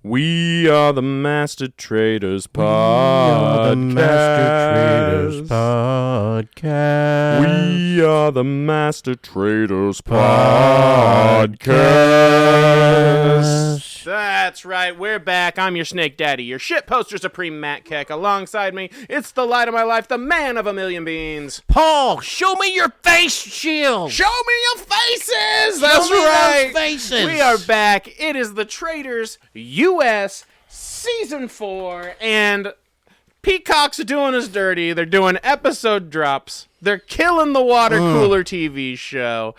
We are the Master Traitors podcast. We are the Master Traitors podcast. That's right, we're back. I'm your Snake Daddy, your shit poster supreme Matt Keck. Alongside me, it's the light of my life, the man of a million beans. Paul, show me your face shield. Show me your faces. That's right. Those faces. We are back. It is the Traitors U.S. Season 4, and Peacock's doing us dirty. They're doing episode drops. They're killing the water cooler TV show.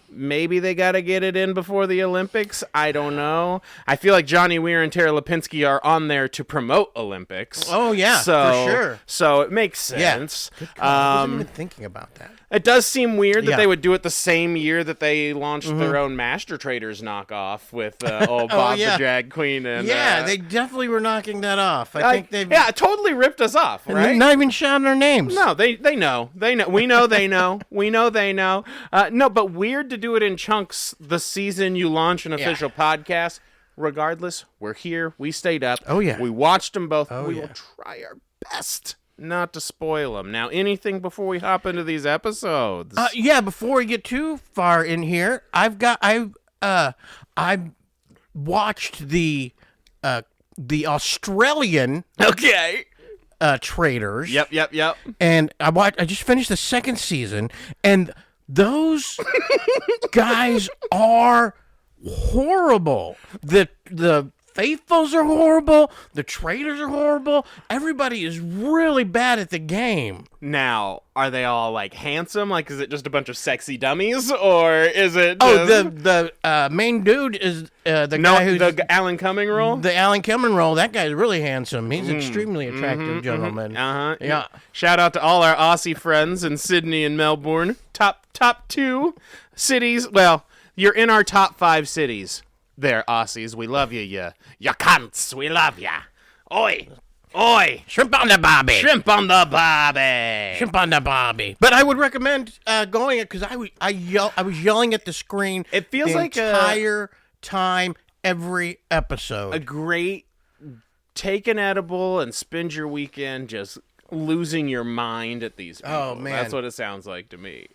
Maybe they got to get it in before the Olympics. I don't know. I feel like Johnny Weir and Tara Lipinski are on there to promote Olympics. Oh, yeah, for sure. So it makes sense. Yeah. Good call. I wasn't even thinking about that. It does seem weird that they would do it the same year that they launched their own Master Traders knockoff with old Bob the Drag Queen. And, they definitely were knocking that off. I think they've... Yeah, totally ripped us off, right? And not even shouting our names. No, they know. They know. We know they know. We know they know. No, but weird to do it in chunks the season you launch an official podcast. Regardless, we're here. We stayed up. Oh, yeah. We watched them both. We will try our best not to spoil them. Now, anything before we hop into these episodes? Before we get too far in here, I watched the Australian Traitors. Yep. And I just finished the second season, and those guys are horrible. The Faithfuls are horrible. The Traitors are horrible. Everybody is really bad at the game. Now, are they all, like, handsome? Like, is it just a bunch of sexy dummies? Or is it the main dude is guy who's... the Alan Cumming role? The Alan Cumming role. That guy's really handsome. He's an extremely attractive gentleman. Yeah. Shout out to all our Aussie friends in Sydney and Melbourne. Top 2 cities. Well, you're in our top 5 cities. There, Aussies, we love you, you cunts, we love ya. Oi, shrimp on the barbie. Shrimp on the barbie. But I would recommend going it because I was yelling at the screen. It feels the like entire time, every episode. A great take an edible and spend your weekend just losing your mind at these people. Oh man, that's what it sounds like to me.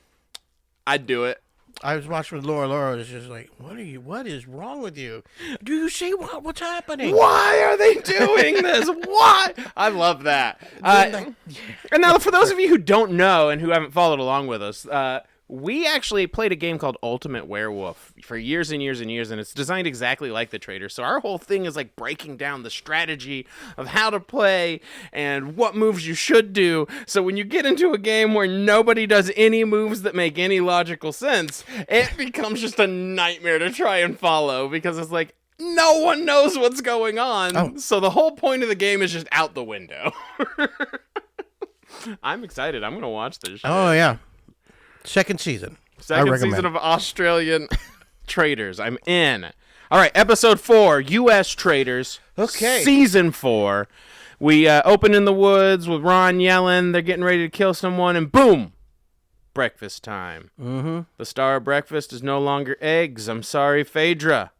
I'd do it. I was watching with Laura. Laura was just like, what is wrong with you? Do you see what's happening? Why are they doing this? Why? I love that. And now, for those of you who don't know and who haven't followed along with us, we actually played a game called Ultimate Werewolf for years and years and years, and it's designed exactly like the Traitors. So our whole thing is like breaking down the strategy of how to play and what moves you should do. So when you get into a game where nobody does any moves that make any logical sense, it becomes just a nightmare to try and follow because it's like, no one knows what's going on. Oh. So the whole point of the game is just out the window. I'm excited. I'm going to watch this show. Oh, yeah. Second season of Australian Traitors. I'm in. All right, episode 4, U.S. Traitors. Okay. Season 4. We open in the woods with Ron yelling. They're getting ready to kill someone, and boom, breakfast time. Mm-hmm. The star of breakfast is no longer eggs. I'm sorry, Phaedra.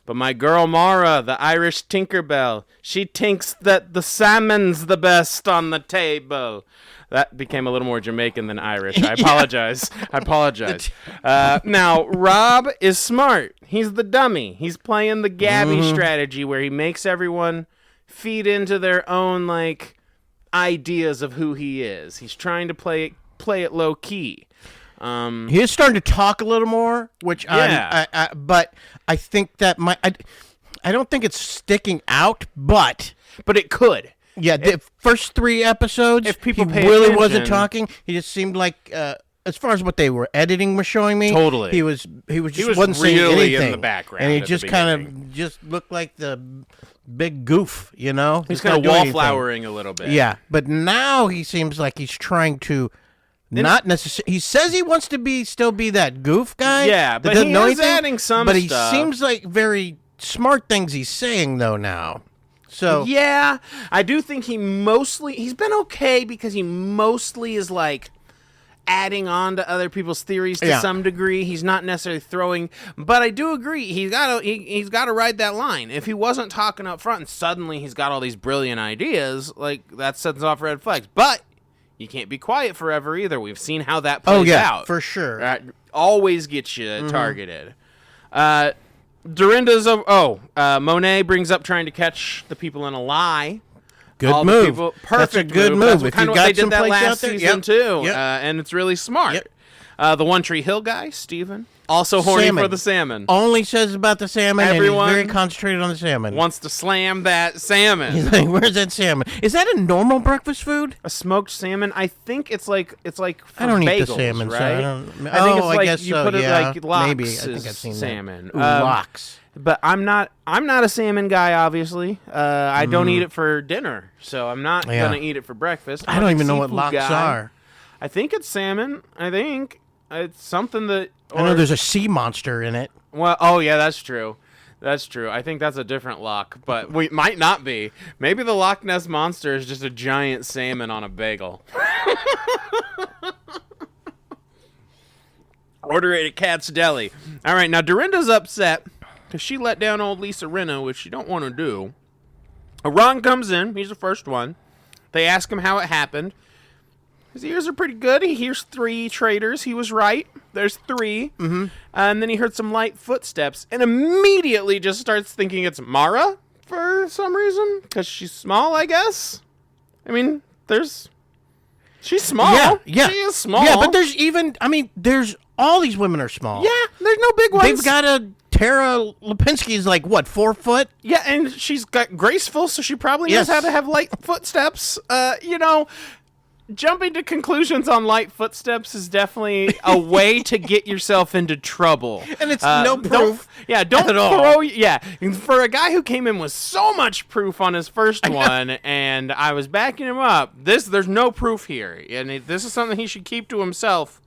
But my girl Mara, the Irish Tinkerbell, she thinks that the salmon's the best on the table. That became a little more Jamaican than Irish. I apologize. Now, Rob is smart. He's the dummy. He's playing the Gabby strategy where he makes everyone feed into their own, like, ideas of who he is. He's trying to play it low key. He is starting to talk a little more, which but I think that I don't think it's sticking out, but it could. Yeah, the first 3 episodes, if people he really wasn't talking. He just seemed like, as far as what they were editing was showing me, totally, he wasn't saying really anything in the background, and he just kind of just looked like the big goof, you know. He's kind of wallflowering a little bit. Yeah, but now he seems like he's trying to. Not necessarily. He says he wants to still be that goof guy. Yeah, but he is adding some But stuff. He seems like very smart things he's saying though now. So yeah, I do think he's been okay because he mostly is like adding on to other people's theories to some degree. He's not necessarily throwing, but I do agree he's got to ride that line. If he wasn't talking up front and suddenly he's got all these brilliant ideas, like that sets off red flags. But you can't be quiet forever either. We've seen how that plays out. For sure. Always gets you targeted. Dorinda's Monet brings up trying to catch the people in a lie. Good move. Perfect. That's a good move. That's kind of what they did that last season too, Yep. And it's really smart. Yep. The One Tree Hill guy, Steven, also horny for the salmon. Only says about the salmon, Everyone and he's very concentrated on the salmon. Wants to slam that salmon. He's like, "Where's that salmon? Is that a normal breakfast food?" A smoked salmon. I think it's like for I don't bagels, eat the salmon, right? so I don't. I think it's like guess you so. put it like lox Maybe. I think I've seen salmon. That. Ooh, lox. But I'm not a salmon guy, obviously. I don't eat it for dinner, so I'm not gonna eat it for breakfast. I don't even know what lox are. I think it's salmon. I think it's something that. I know there's a sea monster in it. Well, oh yeah, that's true. That's true. I think that's a different loch, but we might not be. Maybe the Loch Ness Monster is just a giant salmon on a bagel. Order it at Cat's Deli. All right, now Dorinda's upset because she let down old Lisa Rinna, which she don't want to do. Ron comes in. He's the first one. They ask him how it happened. His ears are pretty good. He hears 3 traitors. He was right. There's 3. Mm-hmm. And then he heard some light footsteps and immediately just starts thinking it's Mara for some reason because she's small, I guess. I mean, she's small. Yeah. She is small. Yeah, but there's all these women are small. Yeah, there's no big ones. They've got Tara Lipinski's like, what, 4 foot? Yeah, and she's got graceful, so she probably knows how to have light footsteps. Jumping to conclusions on light footsteps is definitely a way to get yourself into trouble. And it's no proof. Don't at all. throw. Yeah, for a guy who came in with so much proof on his first one, and I was backing him up. There's no proof here, and this is something he should keep to himself.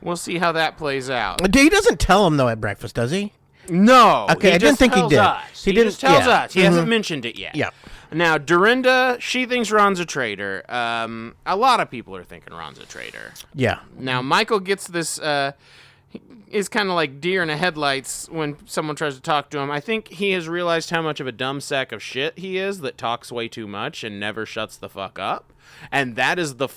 We'll see how that plays out. He doesn't tell him though at breakfast, does he? No. Okay, I didn't think he did. He just tells us. He hasn't mentioned it yet. Yeah. Now, Dorinda, she thinks Ron's a traitor. A lot of people are thinking Ron's a traitor. Yeah. Now, Michael gets this, is kind of like deer in the headlights when someone tries to talk to him. I think he has realized how much of a dumb sack of shit he is that talks way too much and never shuts the fuck up. And that is the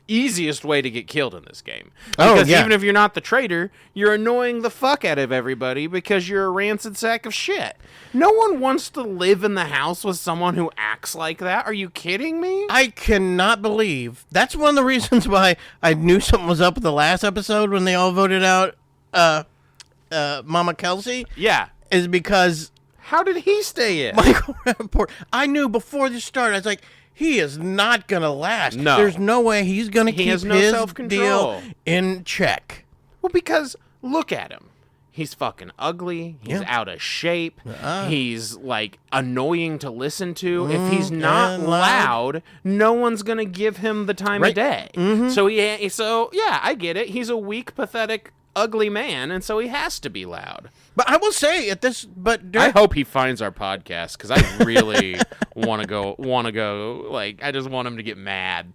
easiest way to get killed in this game. Because even if you're not the traitor, you're annoying the fuck out of everybody because you're a rancid sack of shit. No one wants to live in the house with someone who acts like that. Are you kidding me? I cannot believe. That's one of the reasons why I knew something was up with the last episode when they all voted out Mama Kelsey. Yeah. Is because... How did he stay in? Michael Rappaport. I knew before this started, I was like, he is not going to last. No. There's no way he's going to keep has no his self-control. deal in check. Well, because look at him. He's fucking ugly. He's out of shape. He's, like, annoying to listen to. If he's not loud, no one's going to give him the time of day. Mm-hmm. So, I get it. He's a weak, pathetic, ugly man, and so he has to be loud. But I will say I hope he finds our podcast because I really want to go. Like, I just want him to get mad.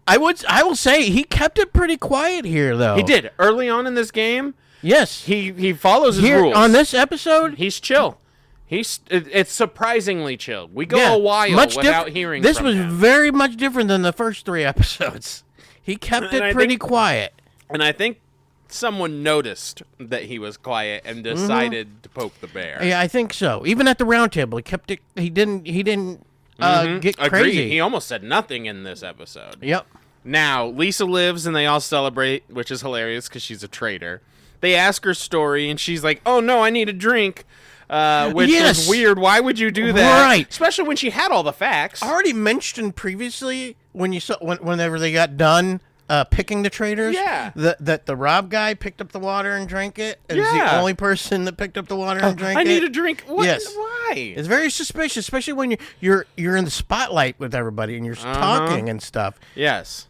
I will say he kept it pretty quiet here, though. He did early on in this game. Yes, he follows his rules on this episode. He's chill. It's surprisingly chill. We go a while without hearing. This from was him. Very much different than the first 3 episodes. He kept it pretty quiet, and I think someone noticed that he was quiet and decided to poke the bear. Yeah, I think so. Even at the round table, he kept it. He didn't get crazy. Agreed. He almost said nothing in this episode. Yep. Now Lisa lives, and they all celebrate, which is hilarious because she's a traitor. They ask her story, and she's like, "Oh no, I need a drink," which is weird. Why would you do that? Right. Especially when she had all the facts. Already mentioned previously when you saw whenever they got done picking the traitors. Yeah. That the Rob guy picked up the water and drank it. And he's the only person that picked up the water and drank it. I need a drink. What? Yes. Why? It's very suspicious, especially when you're in the spotlight with everybody and you're talking and stuff. Yes.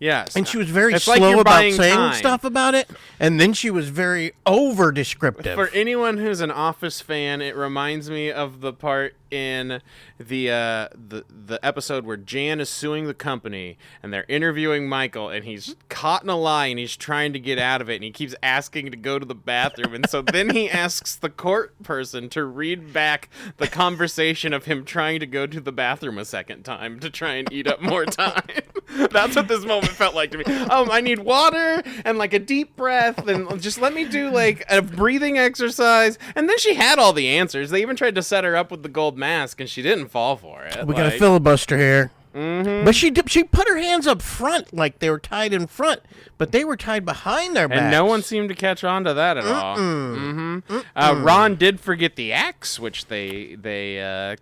Yes. And she was very It's like slow you're about buying saying time. stuff about it, and then she was very over descriptive. For anyone who's an Office fan, it reminds me of the part in the episode where Jan is suing the company and they're interviewing Michael, and he's caught in a lie and he's trying to get out of it, and he keeps asking to go to the bathroom, and so then he asks the court person to read back the conversation of him trying to go to the bathroom a second time to try and eat up more time. That's what this moment felt like to me. I need water and like a deep breath, and just let me do like a breathing exercise. And then she had all the answers. They even tried to set her up with the gold mask, and she didn't fall for it. We got a filibuster here. Mm-hmm. But she put her hands up front like they were tied in front, but they were tied behind their backs. And no one seemed to catch on to that at all. Mm-hmm. Ron did forget the axe, which they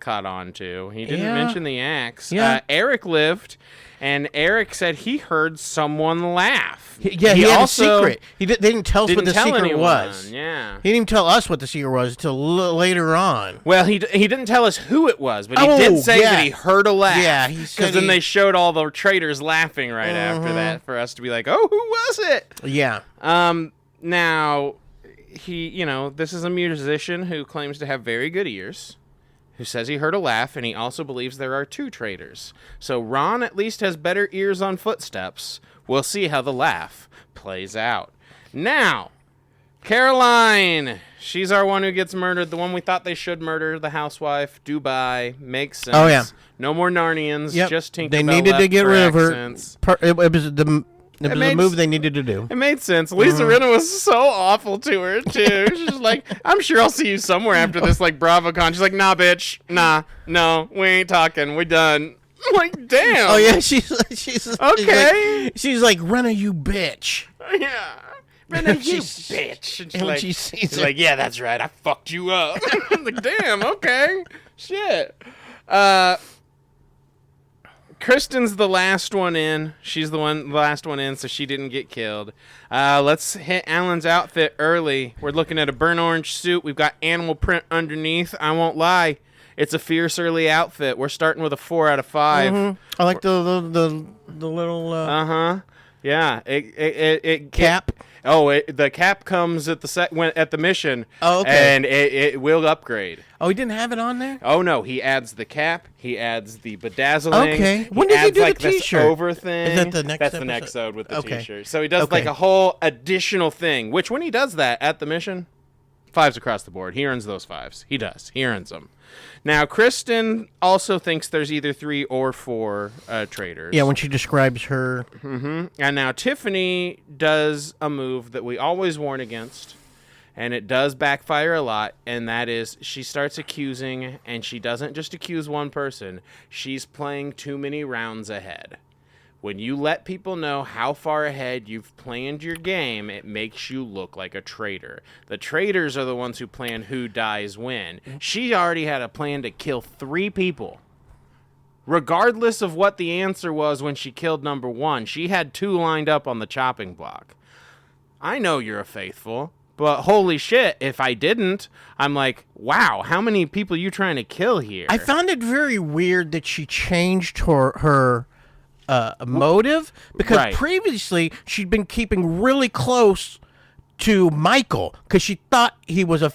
caught on to. He didn't mention the axe. Yeah. Eric lived, and Eric said he heard someone laugh. He had a secret. They didn't tell us what the secret was. Yeah. He didn't even tell us what the secret was until later on. Well, he didn't tell us who it was, but he did say that he heard a laugh. Yeah, he said because then they showed all the traitors laughing right after that for us to be like, oh, who was it? Yeah. Now, this is a musician who claims to have very good ears, who says he heard a laugh, and he also believes there are 2 traitors. So Ron at least has better ears on footsteps. We'll see how the laugh plays out. Now, Caroline. She's our one who gets murdered. The one we thought they should murder, the housewife. Dubai. Makes sense. Oh, yeah. No more Narnians. Yep. Just Tinkerbell. They needed to get rid of her. Accents. It was the move they needed to do. It made sense. Lisa Rinna was so awful to her, too. She's like, I'm sure I'll see you somewhere after this, like, BravoCon. She's like, nah, bitch. Nah. No, we ain't talking. We done. I'm like, damn. Oh, yeah. She's okay. She's like, Rinna, you bitch. Yeah. Rinna, you bitch. And she's like, yeah, that's right. I fucked you up. I'm like, damn, okay. Shit. Kristen's the last one in. She's the last one in, so she didn't get killed. Let's hit Alan's outfit early. We're looking at a burnt orange suit. We've got animal print underneath. I won't lie. It's a fierce early outfit. We're starting with a 4 out of 5. Mm-hmm. I like the little Yeah. It cap. The cap comes at the mission. Oh, okay. And it will upgrade. Oh, he didn't have it on there? Oh no, he adds the cap. He adds the bedazzling. Okay. When did he do the T-shirt? This over thing. Is that the next That's episode? the next episode with the Okay. T-shirt. So he does like a whole additional thing. Which when he does that at the mission, 5s across the board. He earns those 5s. He does. He earns them. Now, Kristen also thinks there's either 3 or 4 traitors. Yeah, when she describes her. Mm-hmm. And now Tiffany does a move that we always warn against, and it does backfire a lot, and that is she starts accusing, and she doesn't just accuse one person. She's playing too many rounds ahead. When you let people know how far ahead you've planned your game, it makes you look like a traitor. The traitors are the ones who plan who dies when. She already had a plan to kill 3 people. Regardless of what the answer was when she killed number 1, she had 2 lined up on the chopping block. I know you're a faithful, but holy shit, if I didn't, I'm like, wow, how many people are you trying to kill here? I found it very weird that she changed her motive, because previously she'd been keeping really close to Michael because she thought he was a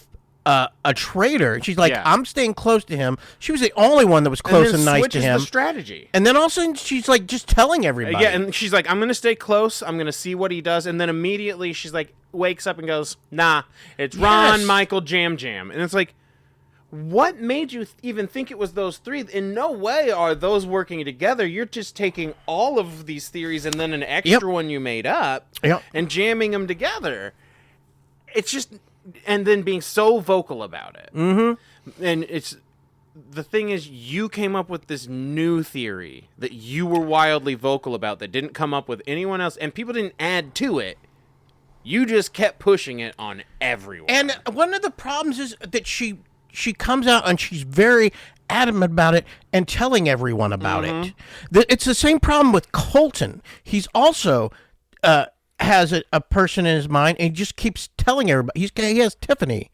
traitor. And she's like, I'm staying close to him. She was the only one that was close and nice to him. The strategy. And then all of a sudden she's like just telling everybody. Yeah, and she's like, I'm going to stay close. I'm going to see what he does. And then immediately she's like, wakes up and goes, nah, it's Ron, Michael, Jam. And it's like, what made you even think it was those 3? In no way are those working together. You're just taking all of these theories and then an extra one you made up and jamming them together. It's just, and then being so vocal about it. Mm-hmm. And the thing is, you came up with this new theory that you were wildly vocal about that didn't come up with anyone else, and people didn't add to it. You just kept pushing it on everyone. And one of the problems is that she comes out and she's very adamant about it and telling everyone about it. It's the same problem with Colton. He's also has a person in his mind, and he just keeps telling everybody. He has Tiffany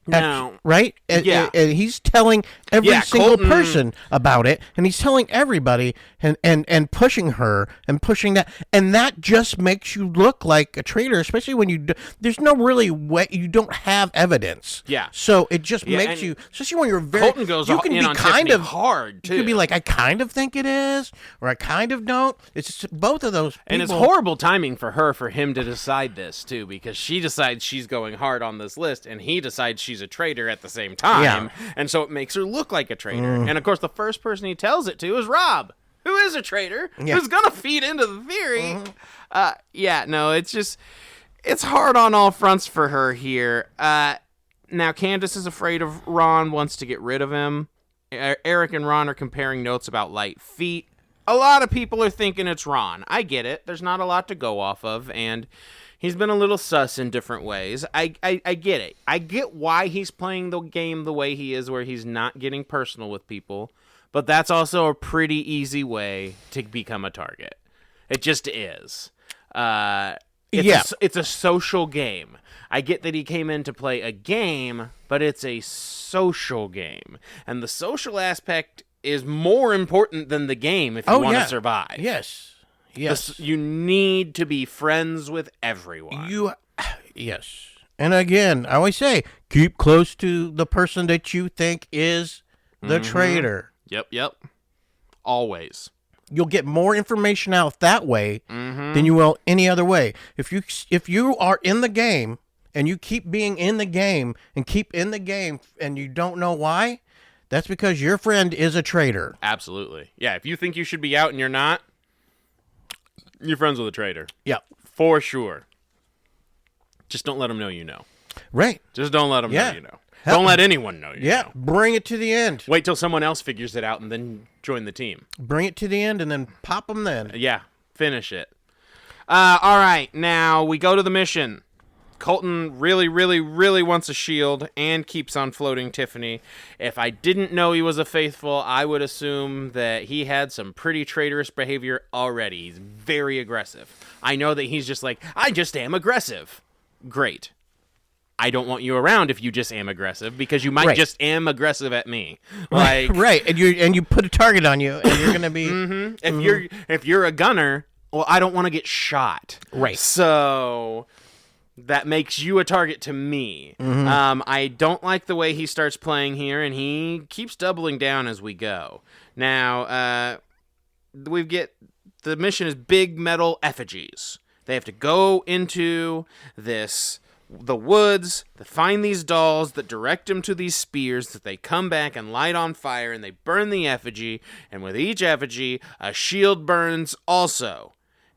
No. Right? And he's telling every single person about it, and he's telling everybody and pushing her and pushing that. And that just makes you look like a traitor, especially when there's no really way, you don't have evidence. Yeah. So it just makes you, especially when you're very, Colton goes you can in be on kind Tiffany of hard, too. You could be like, I kind of think it is, or I kind of don't. It's just both of those people. And it's horrible timing for him to decide this, too, because she decides she's going hard on this list, and he decides she's a traitor at the same time, and so it makes her look like a traitor. And of course, the first person he tells it to is Rob, who is a traitor, who's gonna feed into the theory. It's hard on all fronts for her here. Now Candace is afraid of Ron, wants to get rid of him. Eric and Ron are comparing notes about light feet. A lot of people are thinking it's Ron. I get it. There's not a lot to go off of, and he's been a little sus in different ways. I get it. I get why he's playing the game the way he is, where he's not getting personal with people. But that's also a pretty easy way to become a target. It just is. It's a social game. I get that he came in to play a game, but it's a social game. And the Social aspect is more important than the game if you want to survive. Yes. You need to be friends with everyone. Yes. And again, I always say, keep close to the person that you think is the traitor. Yep. Always. You'll get more information out that way than you will any other way. If you are in the game and you keep being in the game and keep in the game and you don't know why, that's because your friend is a traitor. Absolutely. Yeah, if you think you should be out and you're not, you're friends with a traitor. Yeah. For sure. Just don't let them know you know. Right. Just don't let them know you know. Don't let anyone know you know. Bring it to the end. Wait till someone else figures it out and then join the team. Bring it to the end and then pop them then. Yeah, finish it. All right, now we go to the mission. Colton really, really, really wants a shield and keeps on floating Tiffany. If I didn't know he was a faithful, I would assume that he had some pretty traitorous behavior already. He's very aggressive. I know that he's just like, I just am aggressive. Great. I don't want you around if you just am aggressive, because you might just am aggressive at me. Like, right. And you put a target on you and you're gonna be If you're a gunner, well, I don't want to get shot. Right. So that makes you a target to me. I don't like the way he starts playing here, and he keeps doubling down as we go. Now, the mission is big metal effigies. They have to go into the woods, to find these dolls that direct them to these spears that they come back and light on fire, and they burn the effigy, and with each effigy, a shield burns also.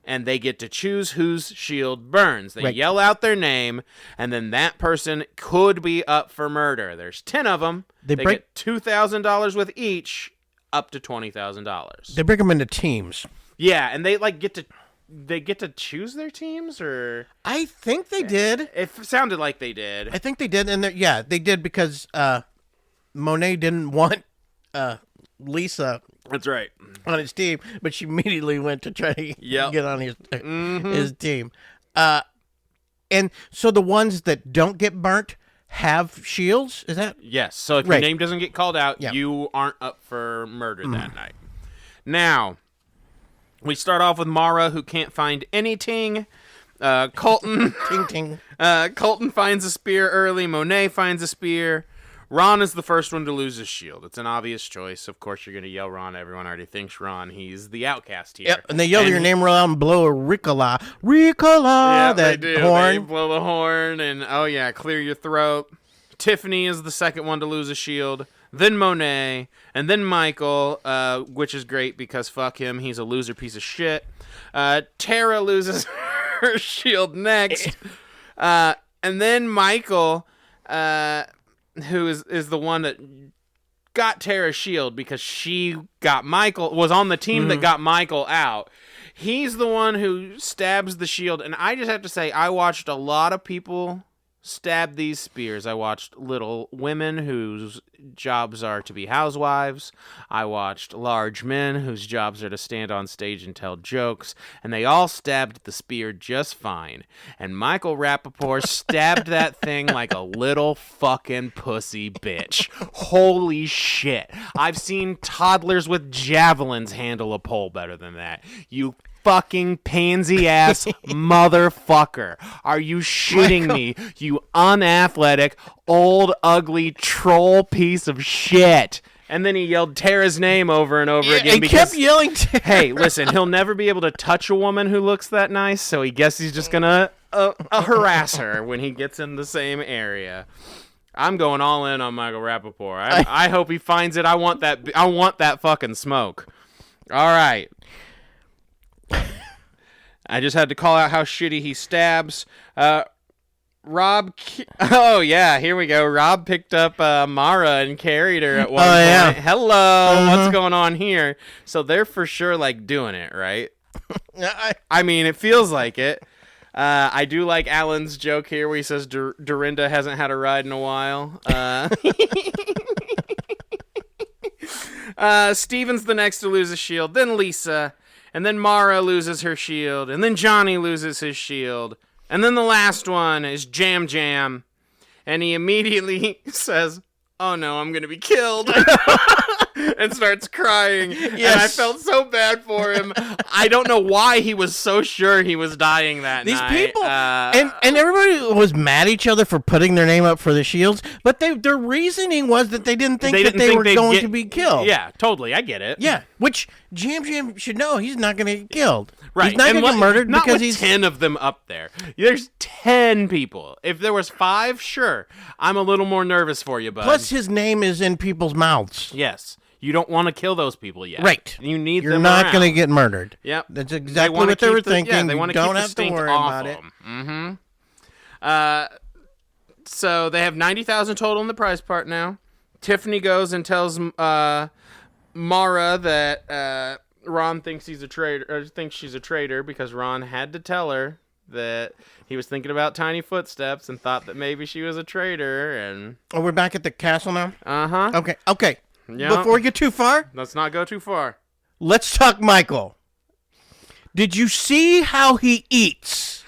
And they get to choose whose shield burns. They yell out their name, and then that person could be up for murder. There's 10 of them. They get $2,000 with each, up to $20,000. They break them into teams. Yeah, and they get to choose their teams, or I think they did. It sounded like they did. I think they did, and they did because Monet didn't want Lisa. That's right. On his team, but she immediately went to try to get on his team. And so the ones that don't get burnt have shields? Is that? Yes. So if your name doesn't get called out, you aren't up for murder that night. Now, we start off with Mara, who can't find anything. Colton. Ting. Colton finds a spear early. Monet finds a spear. Ron is the first one to lose his shield. It's an obvious choice. Of course, you're going to yell Ron. Everyone already thinks Ron. He's the outcast here. Yep, and they yell your name around and blow a Ricola. Yeah, that they do. horn. They blow the horn and, clear your throat. Tiffany is the second one to lose a shield. Then Monet. And then Michael, which is great because fuck him. He's a loser piece of shit. Tara loses her shield next. And then Michael... who is the one that got Tara's shield because she was on the team that got Michael out. He's the one who stabs the shield, and I just have to say, I watched a lot of people stabbed these spears. I watched little women whose jobs are to be housewives. I watched large men whose jobs are to stand on stage and tell jokes. And they all stabbed the spear just fine. And Michael Rappaport stabbed that thing like a little fucking pussy bitch. Holy shit. I've seen toddlers with javelins handle a pole better than that. You fucking pansy ass motherfucker. Are you shitting me? You unathletic, old, ugly troll piece of shit. And then he yelled Tara's name over and over again. He because, kept yelling Tara. Hey, listen, he'll never be able to touch a woman who looks that nice, so he guess he's just gonna harass her when he gets in the same area. I'm going all in on Michael Rappaport. I hope he finds it. I want that fucking smoke. All right. I just had to call out how shitty he stabs. Rob... Oh, yeah, here we go. Rob picked up Mara and carried her at one point. Yeah. Hello, what's going on here? So they're for sure, like, doing it, right? I mean, it feels like it. I do like Alan's joke here where he says Dorinda hasn't had a ride in a while. Steven's the next to lose a shield, then Lisa... And then Mara loses her shield. And then Johnny loses his shield. And then the last one is Jam Jam. And he immediately says, oh no, I'm going to be killed. And starts crying. Yes. And I felt so bad for him. I don't know why he was so sure he was dying that night. These people, and everybody was mad at each other for putting their name up for the shields, but their reasoning was that they didn't think they were going to be killed. Yeah, totally. I get it. Yeah, which Jam Jam should know he's not going to get killed. Right. He's not going to get murdered not because with he's 10 of them up there. There's 10 people. If there was 5, sure. I'm a little more nervous for you, bud. Plus his name is in people's mouths. Yes. You don't want to kill those people yet. Right. You need You're them not around. going to get murdered. Yep. That's exactly what they were thinking. Yeah, they want to don't keep the have to stink worry off about it. Mm-hmm. So they have 90,000 total in the prize part now. Tiffany goes and tells Mara that Ron thinks he's a traitor, or thinks she's a traitor because Ron had to tell her that he was thinking about tiny footsteps and thought that maybe she was a traitor. And oh, we're back at the castle now? Uh-huh. Okay. Yep. Before we get too far, Let's not go too far. let's talk Michael. Did you see how he eats?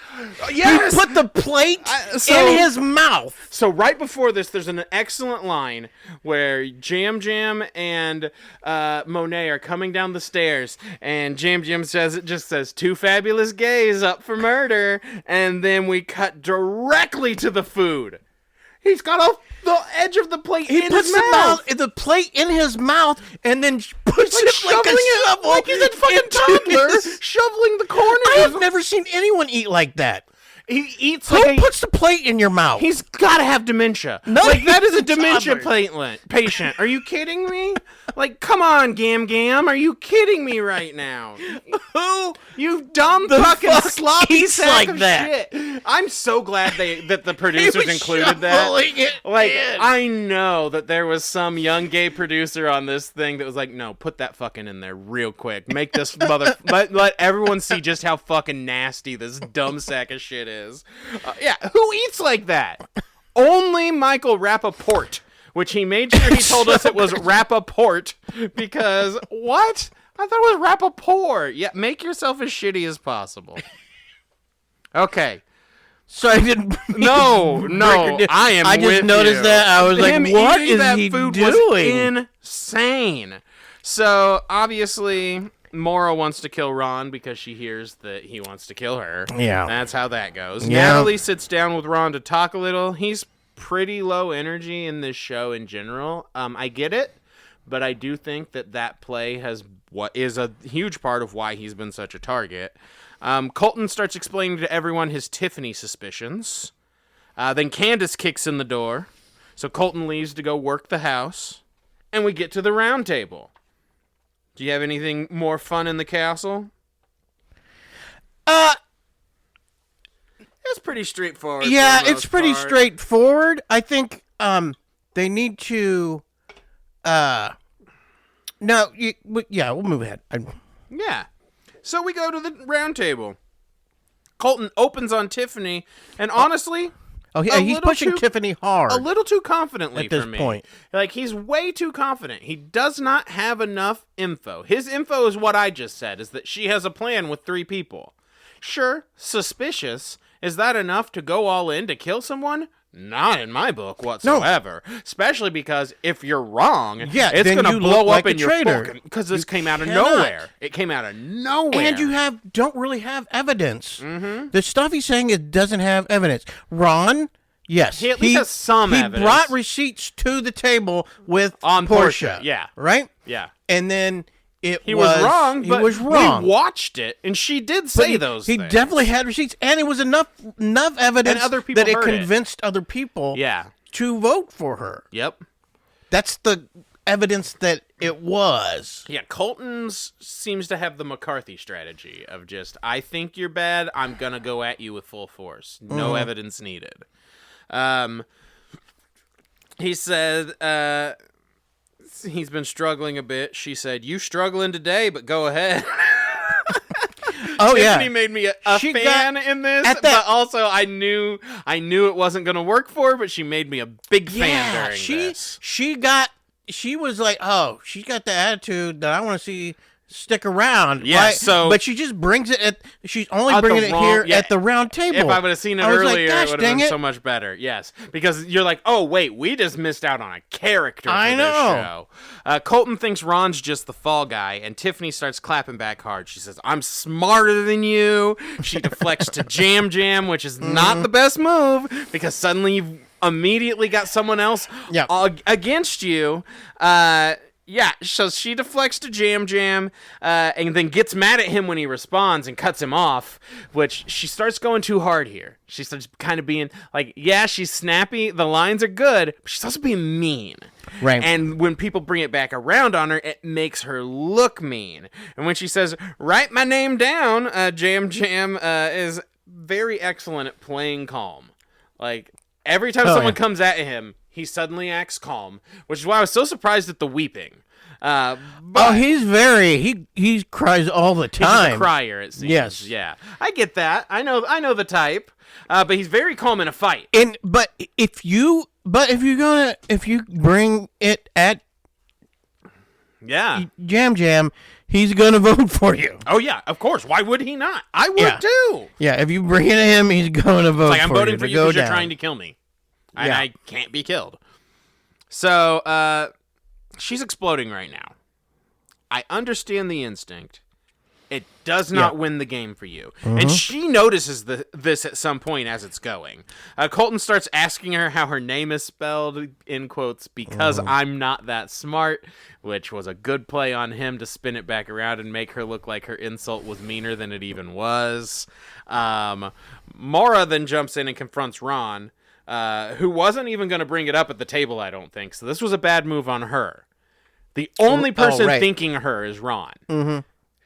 Yes! He put the plate in his mouth. So right before this, there's an excellent line where Jam Jam and Monet are coming down the stairs, and Jam Jam just says, 2 fabulous gays up for murder, and then we cut directly to the food. He's got the edge of the plate in his mouth. The plate in his mouth, and then puts it like a shovel. Like he's a fucking toddler shoveling the corn. I have never seen anyone eat like that. He eats Who puts the plate in your mouth? He's got to have dementia. No, like, that is a dementia toddler. patient. Are you kidding me? Like, come on, Gam Gam. Are you kidding me right now? Who? You dumb fucking sloppy sack of shit. I'm so glad that the producers included that. Like, I know that there was some young gay producer on this thing that was like, no, put that fucking in there real quick. Make this let everyone see just how fucking nasty this dumb sack of shit is. Yeah, who eats like that? Only Michael Rappaport, which he made sure he told us it was Rappaport because what? I thought it was Rappaport. Yeah, make yourself as shitty as possible. Okay. So I didn't. No. I just noticed that. I was like, what is he doing? Was insane. So obviously, Maura wants to kill Ron because she hears that he wants to kill her. Yeah. That's how that goes. Yeah. Natalie sits down with Ron to talk a little. He's pretty low energy in this show in general. I get it, but I do think that play is a huge part of why he's been such a target. Colton starts explaining to everyone his Tiffany suspicions. Then Candace kicks in the door. So Colton leaves to go work the house. And we get to the round table. Do you have anything more fun in the castle? It's pretty straightforward. Yeah, it's pretty straightforward. I think they need to... No, we'll move ahead. Yeah. So we go to the round table. Colton opens on Tiffany, and honestly, Oh, yeah, he's pushing Tiffany hard. A little too confidently at this for me. point. Like, he's way too confident. He does not have enough info. His info is what I just said, is that she has a plan with 3 people. Sure, suspicious. Is that enough to go all in to kill someone? Not in my book whatsoever. No. Especially because if you're wrong, it's going to blow up in your book. Because this came out of nowhere. It came out of nowhere. And you don't really have evidence. Mm-hmm. The stuff he's saying doesn't have evidence. Ron, yes. He at least has some evidence. He brought receipts to the table with on Portia. Yeah. Right? Yeah. And then... He was wrong, but we watched it, and she did say those things. He definitely had receipts, and it was enough evidence that it convinced other people to vote for her. Yep. That's the evidence that it was. Yeah, Colton seems to have the McCarthy strategy of just, I think you're bad, I'm going to go at you with full force. No evidence needed. He said... he's been struggling a bit. She said, "You struggling today, but go ahead." Oh, Tiffany made me a fan in this, but also I knew it wasn't going to work for her, but she made me a big fan during this. She was like, oh, she's got the attitude that I want to see stick around. Yeah, right? But she just brings it she's only bringing it here at the round table. If I would have seen it earlier, it would have been so much better. Yes, because you're like, oh, wait, we just missed out on a character for this show. Colton thinks Ron's just the fall guy, and Tiffany starts clapping back hard. She says, I'm smarter than you. She deflects to Jam Jam, which is not the best move, because suddenly you've immediately got someone else against you. Yeah, so she deflects to Jam Jam and then gets mad at him when he responds and cuts him off, which she starts going too hard here. She starts kind of being like, yeah, she's snappy, the lines are good, but she's also being mean. Right. And when people bring it back around on her, it makes her look mean. And when she says, write my name down, Jam Jam is very excellent at playing calm. Like, every time someone comes at him, he suddenly acts calm, which is why I was so surprised at the weeping. But he cries all the time. He's a crier, it seems. Yes. Yeah. I get that. I know the type. But he's very calm in a fight. But if you bring it at Jam Jam, he's gonna vote for you. Oh yeah, of course. Why would he not? I would too. Yeah, if you bring it to him, he's gonna vote for you. Like, I'm voting for you because you're trying to kill me. And I can't be killed. So, she's exploding right now. I understand the instinct. It does not win the game for you. Mm-hmm. And she notices this at some point as it's going. Colton starts asking her how her name is spelled, in quotes, because I'm not that smart, which was a good play on him to spin it back around and make her look like her insult was meaner than it even was. Maura then jumps in and confronts Ron, who wasn't even going to bring it up at the table, I don't think. So this was a bad move on her. The only person thinking her is Ron. Mm-hmm.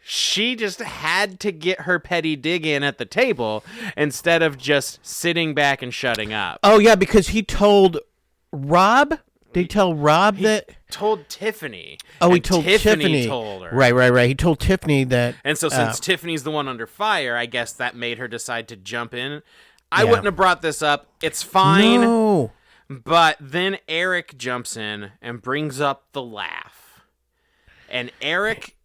She just had to get her petty dig in at the table instead of just sitting back and shutting up. Oh, yeah, because he told Rob. Did he tell Rob that? He told Tiffany. Oh, he told Tiffany. Told her. Right. He told Tiffany that. And so since Tiffany's the one under fire, I guess that made her decide to jump in. I wouldn't have brought this up. It's fine. No. But then Eric jumps in and brings up the laugh. And Eric,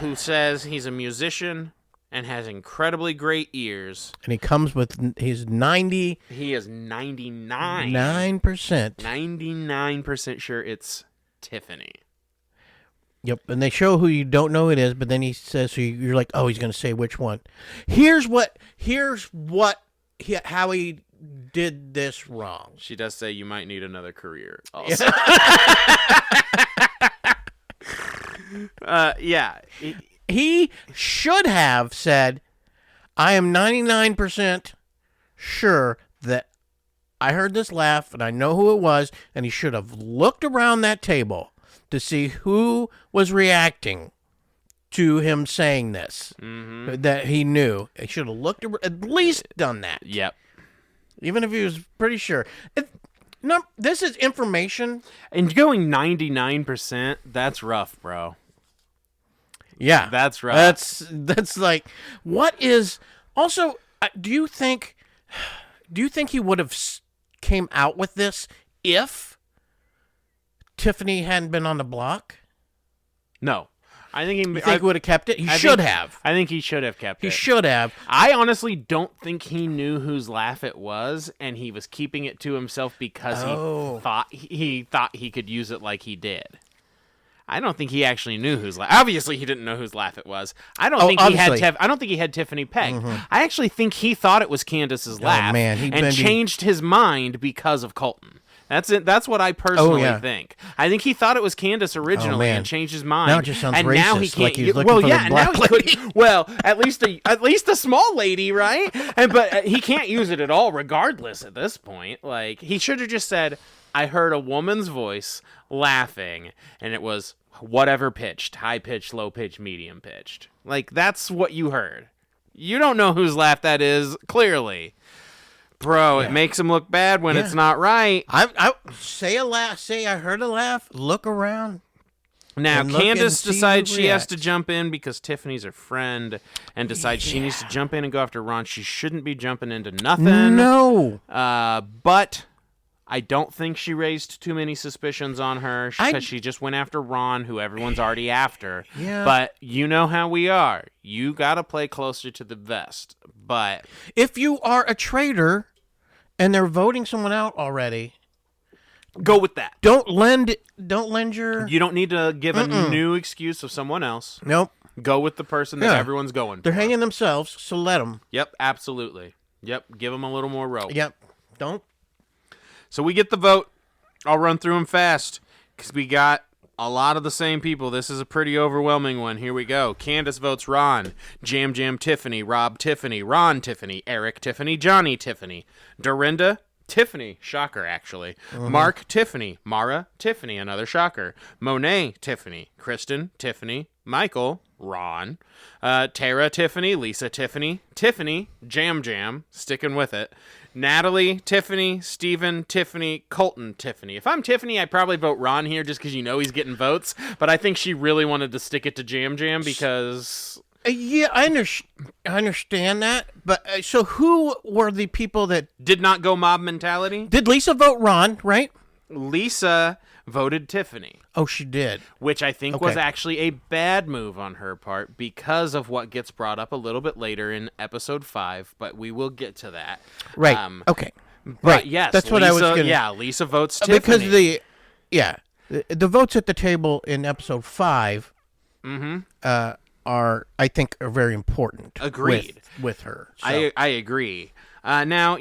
who says he's a musician and has incredibly great ears. And he comes with his 90. He is 99. 9%. 99% sure it's Tiffany. Yep, and they show who you don't know it is, but then he says, so you're like, oh, he's going to say which one. Here's how he did this wrong. She does say you might need another career also. He should have said, I am 99% sure that I heard this laugh and I know who it was, and he should have looked around that table to see who was reacting to him saying this, that he knew. He should have looked, at least done that. Yep. Even if he was pretty sure. This is information. And going 99%, that's rough, bro. Yeah. That's rough. That's like, what is, also, do you think he would have came out with this if Tiffany hadn't been on the block? No. I think he would have kept it? He should have. I think he should have kept it. He should have. I honestly don't think he knew whose laugh it was, and he was keeping it to himself because he thought he could use it like he did. I don't think he actually knew whose laugh. Obviously, he didn't know whose laugh it was. I don't think he had Tiffany pegged. I actually think he thought it was Candace's laugh, and changed his mind because of Colton. That's it. That's what I personally think. I think he thought it was Candace originally and changed his mind. Now it just sounds and racist. Now he can't. Like he's looking for the black lady. Well, at least a small lady, right? But he can't use it at all, regardless. At this point, like he should have just said, "I heard a woman's voice laughing, and it was whatever pitched, high pitched, low pitched, medium pitched." Like that's what you heard. You don't know whose laugh that is, clearly. Bro, it makes him look bad when it's not right. I say a laugh. Say I heard a laugh. Look around. Now, Candace decides she has to jump in because Tiffany's her friend, and decides she needs to jump in and go after Ron. She shouldn't be jumping into nothing. No. But I don't think she raised too many suspicions on her because she just went after Ron, who everyone's already after. Yeah. But you know how we are. You got to play closer to the vest. But if you are a traitor and they're voting someone out already, go with that. Don't lend your... You don't need to give a new excuse of someone else. Nope. Go with the person that everyone's going for. They're hanging themselves, so let them. Yep, absolutely. Yep, give them a little more rope. Yep. Don't. So we get the vote. I'll run through them fast because we got a lot of the same people. This is a pretty overwhelming one. Here we go. Candace votes Ron. Jam Tiffany. Rob Tiffany. Ron Tiffany. Eric Tiffany. Johnny Tiffany. Dorinda Tiffany. Shocker, actually. Mark Tiffany. Mara Tiffany. Another shocker. Monet Tiffany. Kristen Tiffany. Michael Ron. Tara Tiffany. Lisa Tiffany. Tiffany. Jam. Sticking with it. Natalie, Tiffany, Steven, Tiffany, Colton, Tiffany. If I'm Tiffany, I'd probably vote Ron here just because he's getting votes. But I think she really wanted to stick it to Jam because... Yeah, I understand that. But so who were the people that... Did not go mob mentality? Did Lisa vote Ron, right? Lisa voted Tiffany. Oh, she did. Which I think was actually a bad move on her part because of what gets brought up a little bit later in episode 5, but we will get to that. Right. Okay. But yes, that's what Lisa, I was going to... Yeah, Lisa votes Tiffany. Because the votes at the table in episode 5 are, I think, are very important. Agreed. With her. So. I agree. Now,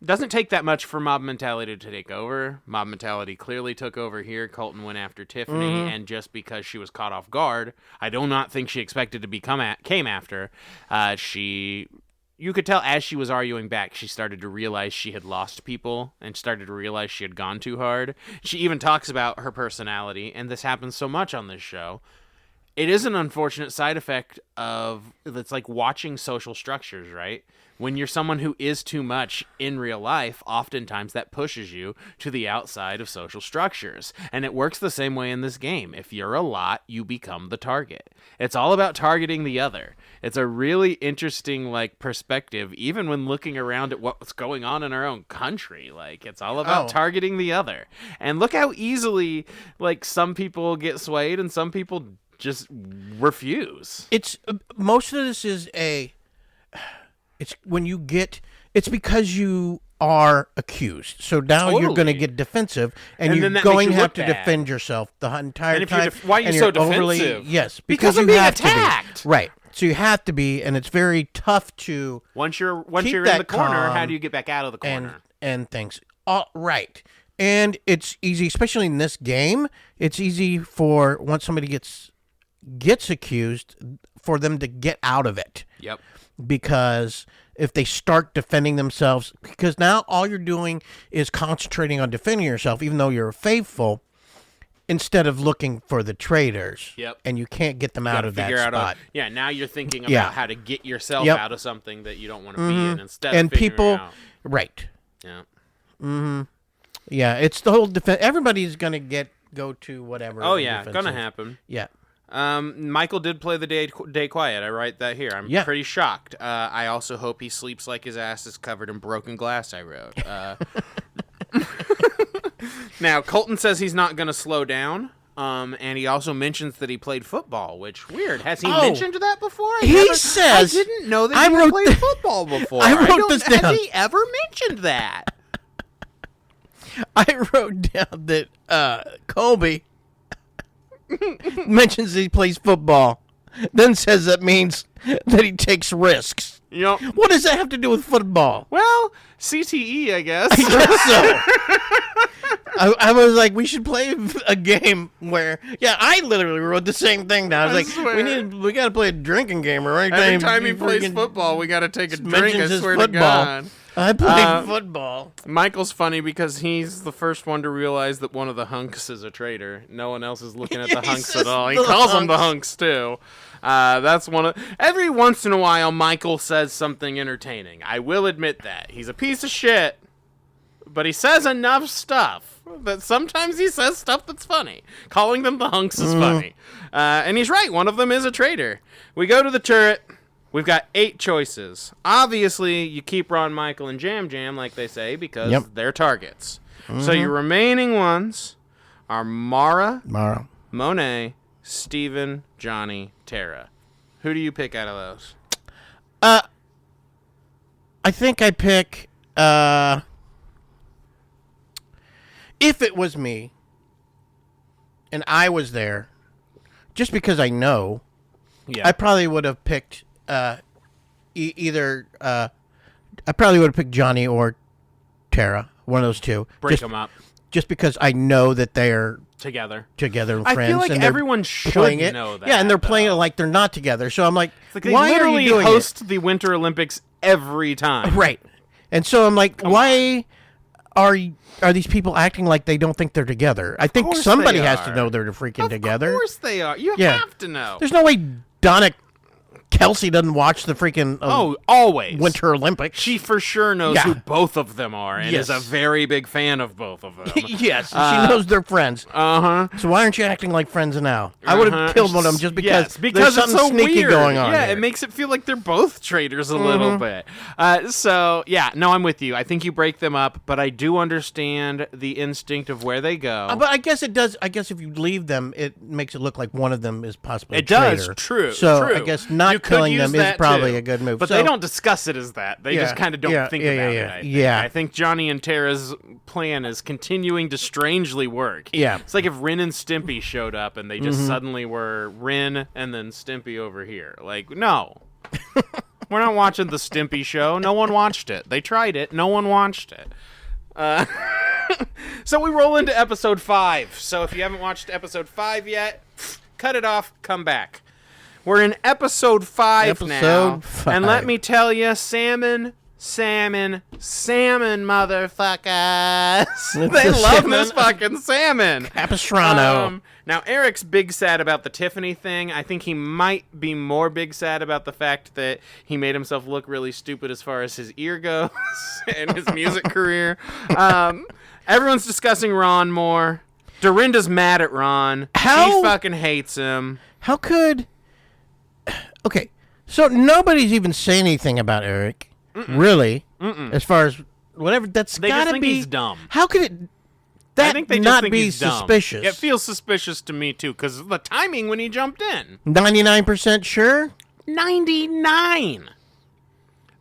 doesn't take that much for mob mentality to take over. Mob mentality clearly took over here. Colton went after Tiffany, and just because she was caught off guard, I do not think she expected to came after. You could tell as she was arguing back, she started to realize she had lost people and started to realize she had gone too hard. She even talks about her personality, and this happens so much on this show. It is an unfortunate side effect of, it's like watching social structures, right? When you're someone who is too much in real life, oftentimes that pushes you to the outside of social structures. And it works the same way in this game. If you're a lot, you become the target. It's all about targeting the other. It's a really interesting, perspective, even when looking around at what's going on in our own country. It's all about targeting the other. And look how easily, some people get swayed and some people just refuse. It's most of this is it's because you are accused. So now you're going to get defensive, and you're going to have to defend yourself the entire time. Why are you so defensive? Yes, because I'm being attacked. Right. So you have to be, and it's very tough to once you're in the corner. How do you get back out of the corner? And things. Right. And it's easy, especially in this game. It's easy for once somebody gets accused, for them to get out of it. Yep. Because if they start defending themselves, because now all you're doing is concentrating on defending yourself, even though you're faithful, instead of looking for the traitors. Yep. And you can't get them out of that spot. Now you're thinking about how to get yourself out of something that you don't want to be in instead of figuring people, out. Right. Yeah. Mm-hmm. Yeah, it's the whole defense. Everybody's going to go to whatever. Oh, yeah, going to happen. Yeah. Michael did play the day quiet. I write that here. I'm pretty shocked. I also hope he sleeps like his ass is covered in broken glass, I wrote. Now, Colton says he's not going to slow down. And he also mentions that he played football, which weird. Has he mentioned that before? He says... I didn't know that he played football before. I wrote this down. Has he ever mentioned that? I wrote down that Colby mentions he plays football, then says that means that he takes risks. Yep. What does that have to do with football? Well, CTE, I guess. I guess so. I was like, we should play a game where, I literally wrote the same thing down. I was like, we got to play a drinking game, right? Every time he plays football, we got to take a drink. I swear to God. I played football. Michael's funny because he's the first one to realize that one of the hunks is a traitor. No one else is looking at the hunks at all. He calls them the hunks too. That's one of. Every once in a while, Michael says something entertaining. I will admit that he's a piece of shit, but he says enough stuff that sometimes he says stuff that's funny. Calling them the hunks is funny, and he's right. One of them is a traitor. We go to the turret. We've got 8 choices. Obviously, you keep Ron, Michael, and Jam Jam, like they say, because they're targets. So your remaining ones are Mara, Monet, Steven, Johnny, Tara. Who do you pick out of those? I think I pick, if it was me, and I was there, just because I know, I probably would have picked... I probably would have picked Johnny or Tara, one of those two. Break them up. Just because I know that they're together and friends. I feel like and everyone should know that. Yeah, and they're playing it like they're not together. So I'm like, they why literally are you doing host the Winter Olympics every time. Right. And so I'm like, why are these people acting like they don't think they're together? I think somebody has to know they're freaking together. Of course they are. You have to know. There's no way Donna Kelsey doesn't watch the freaking always Winter Olympics. She for sure knows who both of them are and is a very big fan of both of them. Yes, she knows they're friends. So why aren't you acting like friends now? I would have killed one of them just because there's something it's so sneaky weird. going on. Yeah, here. It makes it feel like they're both traitors a little bit. I'm with you. I think you break them up, but I do understand the instinct of where they go. But I guess it does. I guess if you leave them, it makes it look like one of them is possibly a traitor. Does. True. So true. I guess not killing them is probably a good move. But they don't discuss it as that. They just kind of don't think about it. I think Johnny and Tara's plan is continuing to strangely work. Yeah. It's like if Rin and Stimpy showed up and they just suddenly were Rin and then Stimpy over here. Like, no. We're not watching the Stimpy show. No one watched it. They tried it. No one watched it. So we roll into episode 5. So if you haven't watched episode 5 yet, cut it off, come back. We're in episode 5 now. And let me tell you, salmon, motherfuckers. They love this fucking salmon. Capistrano. Now, Eric's big sad about the Tiffany thing. I think he might be more big sad about the fact that he made himself look really stupid as far as his ear goes and his music career. Everyone's discussing Ron more. Dorinda's mad at Ron. She fucking hates him. How could... Okay, so nobody's even saying anything about Eric, really, as far as whatever. That's they gotta just think be. He's dumb. How could it? I think they just not think be he's dumb. suspicious? It feels suspicious to me too, because of the timing when he jumped in. 99% sure. 99.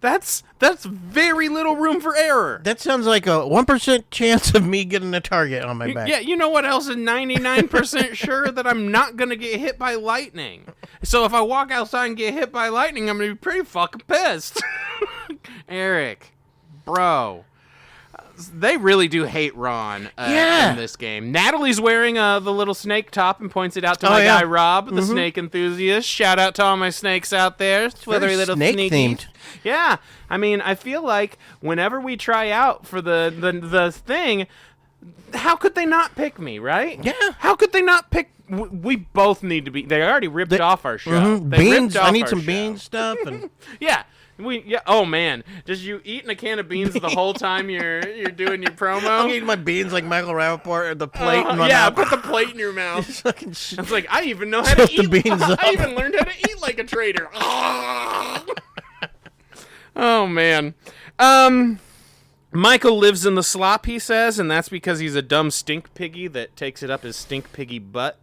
That's very little room for error. That sounds like a 1% chance of me getting a target on my back. Yeah, you know what else is 99% sure? That I'm not going to get hit by lightning. So if I walk outside and get hit by lightning, I'm going to be pretty fucking pissed. Eric, bro. They really do hate Ron in this game. Natalie's wearing the little snake top and points it out to my guy Rob, the snake enthusiast. Shout out to all my snakes out there. Slithery little snake sneakies. Themed. Yeah, I mean, I feel like whenever we try out for the thing, how could they not pick me, right? Yeah. How could they not pick? We both need to be. They already ripped off our show. They Beans. ripped off I need our some show. bean stuff. And Yeah. Oh man, just you eating a can of beans the whole time you're doing your promo. I'm eating my beans like Michael Rappaport or the plate in my yeah, mouth. put the plate in your mouth. It's like I even know how Tilt to eat. the beans up. I even learned how to eat like a traitor. Oh man. Michael lives in the slop, he says, and that's because he's a dumb stink piggy that takes it up his stink piggy butt.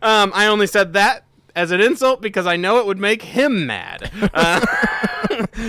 I only said that as an insult because I know it would make him mad.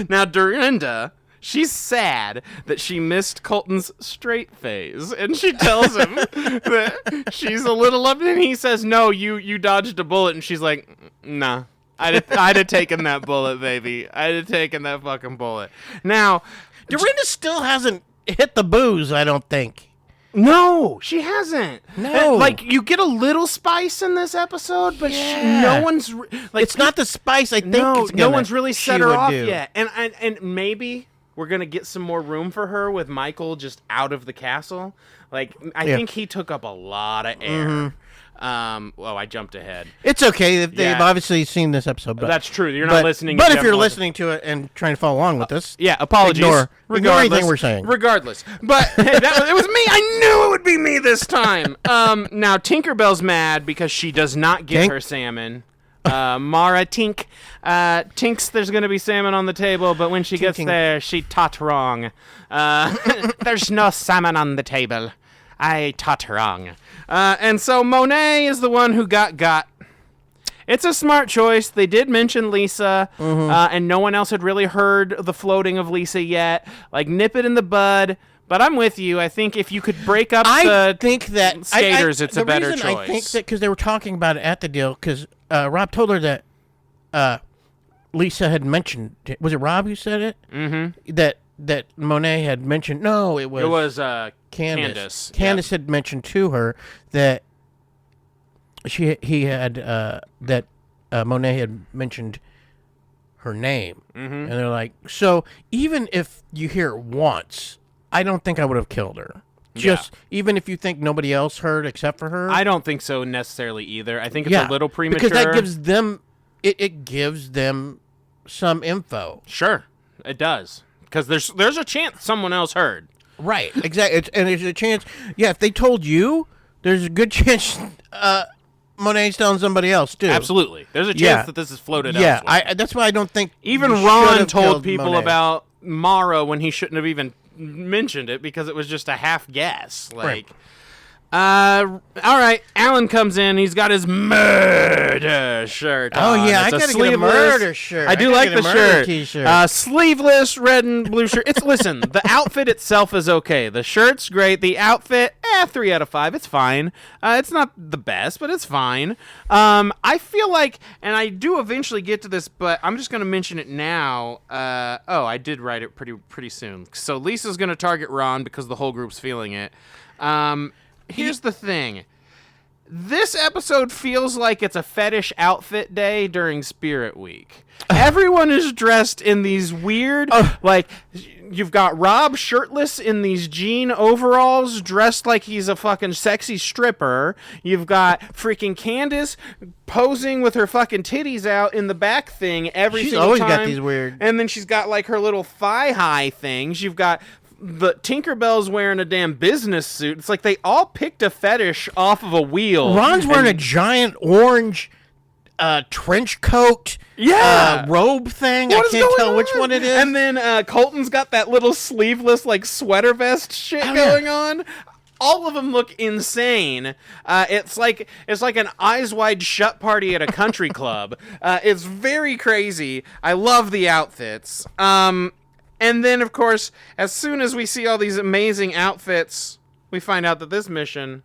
Now, Dorinda, she's sad that she missed Colton's straight phase, and she tells him that she's a little up, and he says, no, you dodged a bullet, and she's like, nah. I'd have taken that bullet, baby. I'd have taken that fucking bullet. Now, Dorinda still hasn't hit the booze, I don't think. No, she hasn't. No. Like, you get a little spice in this episode, but no one's... like, it's not the spice I think no one's really set her off do. yet. And maybe we're going to get some more room for her with Michael just out of the castle. Like, I think he took up a lot of air. Mm-hmm. I jumped ahead. It's okay. They've obviously seen this episode. But, that's true. You're not listening. But if you're listening to it and trying to follow along with this, apologies. Ignore anything we're saying. Regardless. But hey, it was me. I knew it would be me this time. Now, Tinkerbell's mad because she does not get her salmon. Mara Tinks there's going to be salmon on the table, but when she gets there, she taught wrong. There's no salmon on the table. I taught wrong. And so Monet is the one who got. It's a smart choice. They did mention Lisa, and no one else had really heard the floating of Lisa yet. Like, nip it in the bud. But I'm with you. I think if you could break up the skaters, it's a better choice. I think that because they were talking about it at the deal, because Rob told her that Lisa had mentioned. Was it Rob who said it? Mm-hmm. That Monet had mentioned. No, it was Candace. Candace had mentioned to her that that Monet had mentioned her name, and they're like, so even if you hear it once, I don't think I would have killed her. Even if you think nobody else heard except for her, I don't think so necessarily either. I think it's a little premature because that gives them it gives them some info. Sure, it does, because there's a chance someone else heard. Right, exactly, and there's a chance. Yeah, if they told you, there's a good chance Monet's telling somebody else too. Absolutely, there's a chance that this is floated. Yeah, that's why I don't think even Ron told people about Mara when he shouldn't have even mentioned it because it was just a half guess. Like, all right, Alan comes in. He's got his murder shirt on. Oh yeah, I gotta get a murder shirt. I do like the shirt. T-shirt. Sleeveless red and blue shirt. Listen, the outfit itself is okay. The shirt's great. The outfit, 3 out of 5. It's fine. It's not the best, but it's fine. I feel like, and I do eventually get to this, but I'm just gonna mention it now. I did write it pretty soon. So Lisa's gonna target Ron because the whole group's feeling it. Here's the thing. This episode feels like it's a fetish outfit day during Spirit Week. Everyone is dressed in these weird, like, you've got Rob shirtless in these jean overalls, dressed like he's a fucking sexy stripper. You've got freaking Candace posing with her fucking titties out in the back thing every single time. She's always got these weird. And then she's got, like, her little thigh-high things. You've got the Tinkerbell's wearing a damn business suit. It's like they all picked a fetish off of a wheel. Ron's wearing a giant orange trench coat, robe thing. I can't tell which one it is. And then Colton's got that little sleeveless like sweater vest shit going on. All of them look insane. It's like an eyes wide shut party at a country club. It's very crazy. I love the outfits. And then, of course, as soon as we see all these amazing outfits, we find out that this mission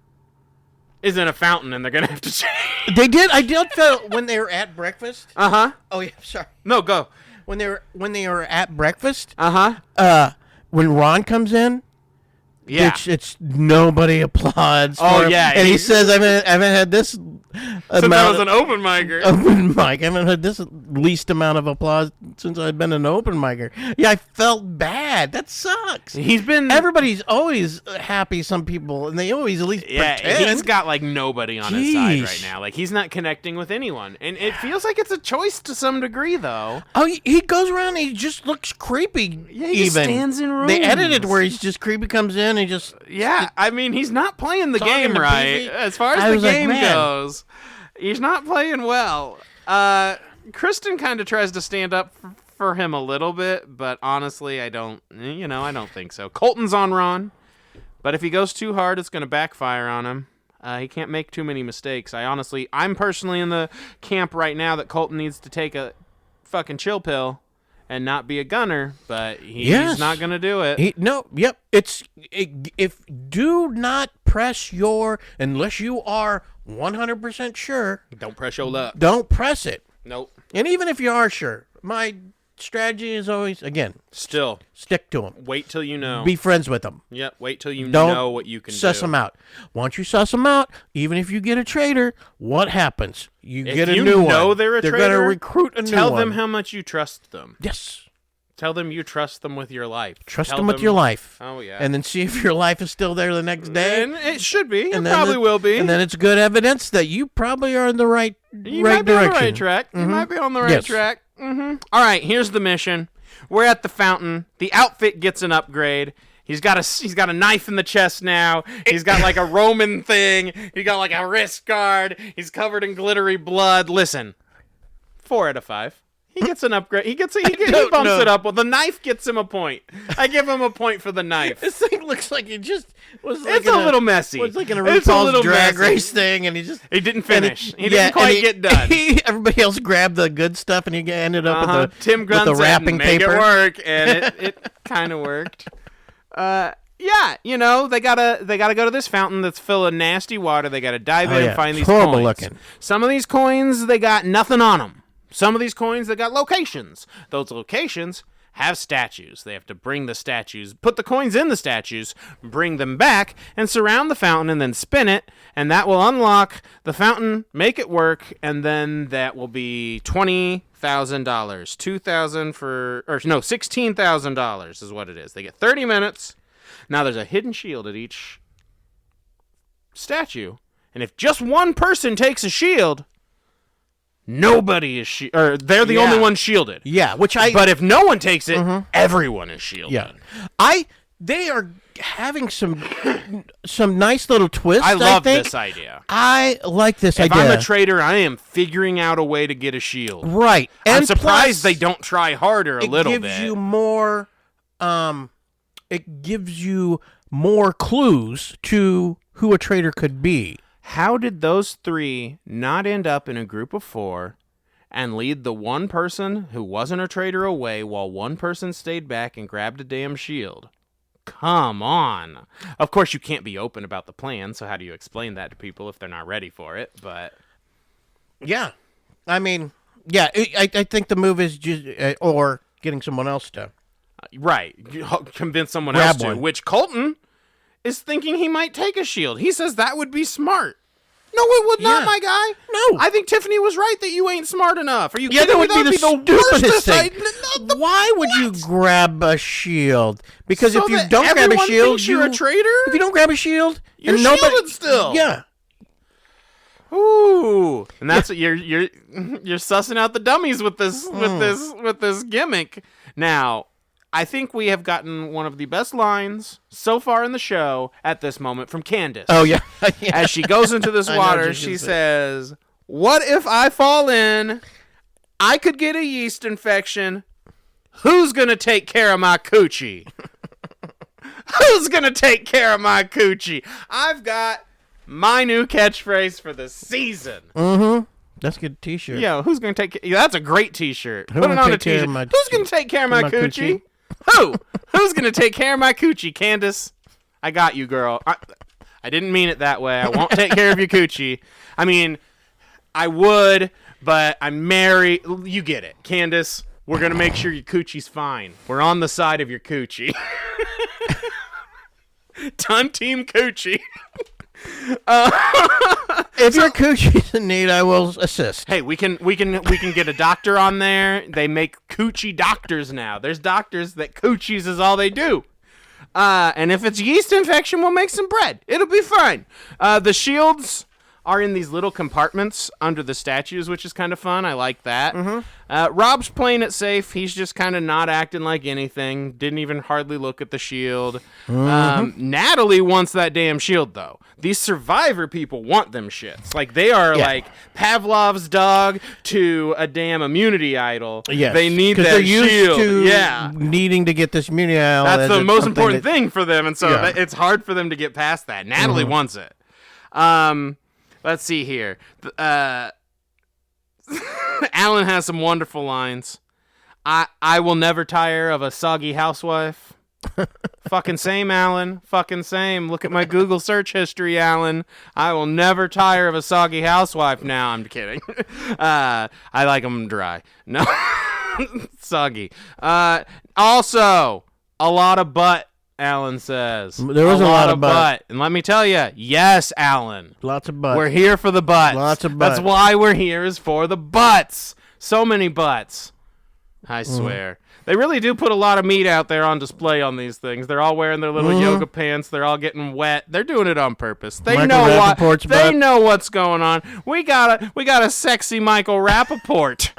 is in a fountain, and they're gonna have to change. They did. I did feel when they were at breakfast. Oh yeah, sorry. No, go. When they were at breakfast. When Ron comes in. Yeah. It's nobody applauds. Oh for him. yeah, and he says, "I haven't had this Since I was an open micer. Open mic. I haven't had this least amount of applause since I've been an open micer. Yeah, I felt bad. That sucks. Everybody's always happy, some people, and they always at least pretend. He's got like nobody on his side right now. Like he's not connecting with anyone. And it feels like it's a choice to some degree, though. Oh, he goes around and he just looks creepy. Yeah, he just stands in rooms. They edited where he's just creepy, comes in and just... Yeah, I mean, he's not playing the game right. As far as the game goes, he's not playing well. Kristen kind of tries to stand up for him a little bit, but honestly, I don't think so. Colton's on Ron, but if he goes too hard, it's going to backfire on him. He can't make too many mistakes. I'm personally in the camp right now that Colton needs to take a fucking chill pill and not be a gunner, but he's not going to do it. If do not press unless you are 100% sure. Don't press your luck. Don't press it. Nope. And even if you are sure, my strategy is always, again, stick to them. Wait till you know. Be friends with them. Yep, wait till you know what you can do. Suss them out. Once you suss them out, even if you get a traitor, what happens? You get a new one. If you know they're a traitor, going to recruit a new one. Tell them how much you trust them. Yes. Tell them you trust them with your life. Trust them with your life. Oh, yeah. And then see if your life is still there the next day. And it should be. It probably will be. And then it's good evidence that you probably are in the right direction. You might be on the right track. Mm-hmm. You might be on the right track. Mm-hmm. All right, here's the mission. We're at the fountain. The outfit gets an upgrade. He's got a knife in the chest now. He's got like a Roman thing. He got like a wrist guard. He's covered in glittery blood. Listen, 4 out of 5. He gets an upgrade. He bumps it up. Well, the knife gets him a point. I give him a point for the knife. This thing looks like it just was. It's a little messy. It's like in a RuPaul's Drag Race thing, and he didn't finish. He didn't quite get done. Everybody else grabbed the good stuff, and he ended up with Tim with the wrapping make paper. It work, and it kind of worked. Yeah, they gotta go to this fountain that's full of nasty water. They gotta dive in and find these horrible coins. Looking. Some of these coins they got nothing on them. Some of these coins, they got locations. Those locations have statues. They have to bring the statues, put the coins in the statues, bring them back, and surround the fountain, and then spin it, and that will unlock the fountain, make it work, and then that will be $20,000. $16,000 is what it is. They get 30 minutes. Now, there's a hidden shield at each statue, and if just one person takes a shield... Nobody is they're the only one shielded. Yeah, But if no one takes it, everyone is shielded. Yeah, they are having some nice little twists. I love this idea. I like this idea. If I'm a traitor, I am figuring out a way to get a shield. Right, I'm and surprised they don't try harder a little bit. It gives you more. It gives you more clues to who a traitor could be. How did those 3 not end up in a group of 4 and lead the one person who wasn't a traitor away while one person stayed back and grabbed a damn shield? Come on. Of course, you can't be open about the plan, so how do you explain that to people if they're not ready for it? But yeah. I mean, yeah, I think the move is just, or getting someone else to. Right. Convince someone else to, one. Which Colton is thinking he might take a shield. He says that would be smart. No, it would not, my guy. No. I think Tiffany was right that you ain't smart enough. Are you kidding me? That would be the stupidest thing. Why would you grab a shield? Because if you don't grab a shield, you're a traitor? If you don't grab a shield, you're shielded still. Yeah. Ooh. And that's what you're sussing out the dummies with this gimmick. Now, I think we have gotten one of the best lines so far in the show at this moment from Candace. Oh, yeah. As she goes into this water, she says, "What if I fall in? I could get a yeast infection. Who's going to take care of my coochie? Who's going to take care of my coochie?" I've got my new catchphrase for the season. Mm-hmm. That's a good t-shirt. Yeah, who's going to take... Yeah, that's a great t-shirt. Put it on a t-shirt. Who's going to take care of my coochie? Who? Who's going to take care of my coochie? Candace, I got you, girl. I didn't mean it that way. I won't take care of your coochie. I mean, I would, but I'm married. You get it. Candace, we're going to make sure your coochie's fine. We're on the side of your coochie. Ton Team Coochie. If your coochie's in need, I will assist. Hey, we can get a doctor on there. They make coochie doctors now. There's doctors that coochies is all they do. And if it's yeast infection, we'll make some bread. It'll be fine. The shields are in these little compartments under the statues, which is kind of fun. I like that. Rob's playing it safe. He's just kind of not acting like anything. Didn't even hardly look at the shield. Natalie wants that damn shield, though. These survivor people want them shits. Like, they are like Pavlov's dog to a damn immunity idol. Yes. They need that they're used shield. to needing to get this immunity idol. That's the most important thing for them, and so it's hard for them to get past that. Natalie wants it. Let's see here. Alan has some wonderful lines. I will never tire of a soggy housewife. Fucking same, Alan. Fucking same. Look at my Google search history, Alan. I will never tire of a soggy housewife now. I'm kidding. I like them dry. No. Soggy. Also, a lot of butt. Alan says. There was a lot of butt. And let me tell you, yes, Alan. Lots of butt. We're here for the butts. Lots of butt. That's why we're here, is for the butts. So many butts. I swear. They really do put a lot of meat out there on display on these things. They're all wearing their little yoga pants. They're all getting wet. They're doing it on purpose. They Michael Rappaport's They butt. know what's going on. We got a sexy Michael Rappaport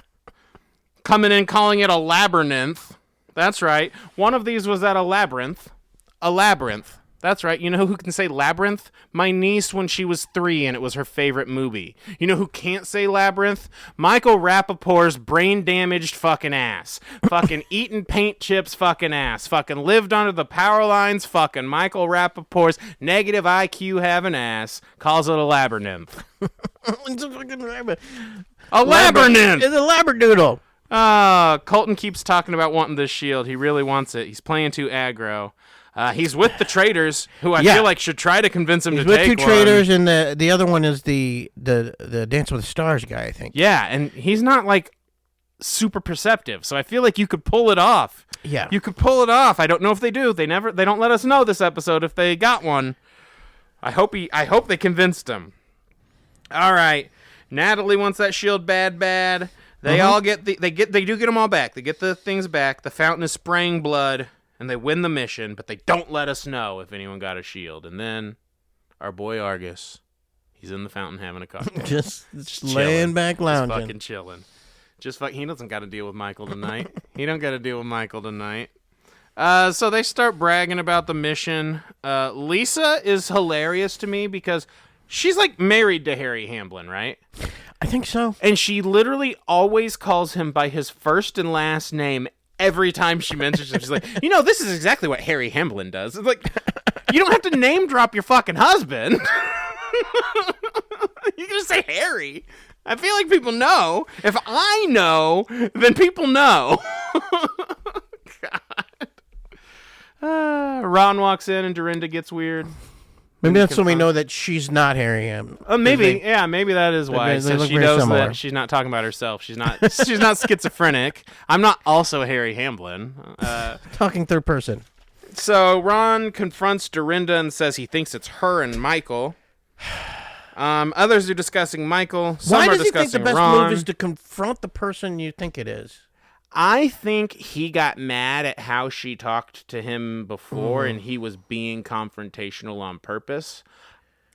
coming in calling it a labyrinth. That's right. One of these was at a labyrinth. A labyrinth. That's right. You know who can say labyrinth? My niece when she was 3 and it was her favorite movie. You know who can't say labyrinth? Michael Rappaport's brain-damaged fucking ass. Fucking eating paint chips fucking ass. Fucking lived under the power lines fucking Michael Rappaport's negative IQ having ass. Calls it a labyrinth. It's a fucking rabbit. A labyrinth! It's a labradoodle. Colton keeps talking about wanting this shield. He really wants it. He's playing too aggro. He's with the Traitors, who I feel like should try to convince him to take one. He's with 2 Traitors, and the other one is the Dance with the Stars guy, I think. Yeah, and he's not, like, super perceptive, so I feel like you could pull it off. Yeah. You could pull it off. I don't know if they do. They don't let us know this episode if they got one. I hope they convinced him. All right. Natalie wants that shield bad. They all get they do get them all back. They get the things back. The fountain is spraying blood. And they win the mission, but they don't let us know if anyone got a shield. And then our boy Argus, he's in the fountain having a cocktail. just laying back, lounging. Just fucking chilling. He doesn't got to deal with Michael tonight. So they start bragging about the mission. Lisa is hilarious to me because she's like married to Harry Hamblin, right? I think so. And she literally always calls him by his first and last name every time she mentions him. She's like, this is exactly what Harry Hamblin does. It's like, you don't have to name drop your fucking husband. You can just say Harry. I feel like people know. If I know, then people know. God. Ron walks in and Dorinda gets weird. Maybe that's when we know that she's not Harry Hamblin. Maybe that is why. They look she very knows similar. that she's not talking about herself. She's not schizophrenic. I'm not also Harry Hamblin. Talking third person. So Ron confronts Dorinda and says he thinks it's her and Michael. Others are discussing Michael. Some are discussing Ron. Why does he think the best move is to confront the person you think it is? I think he got mad at how she talked to him before, and he was being confrontational on purpose.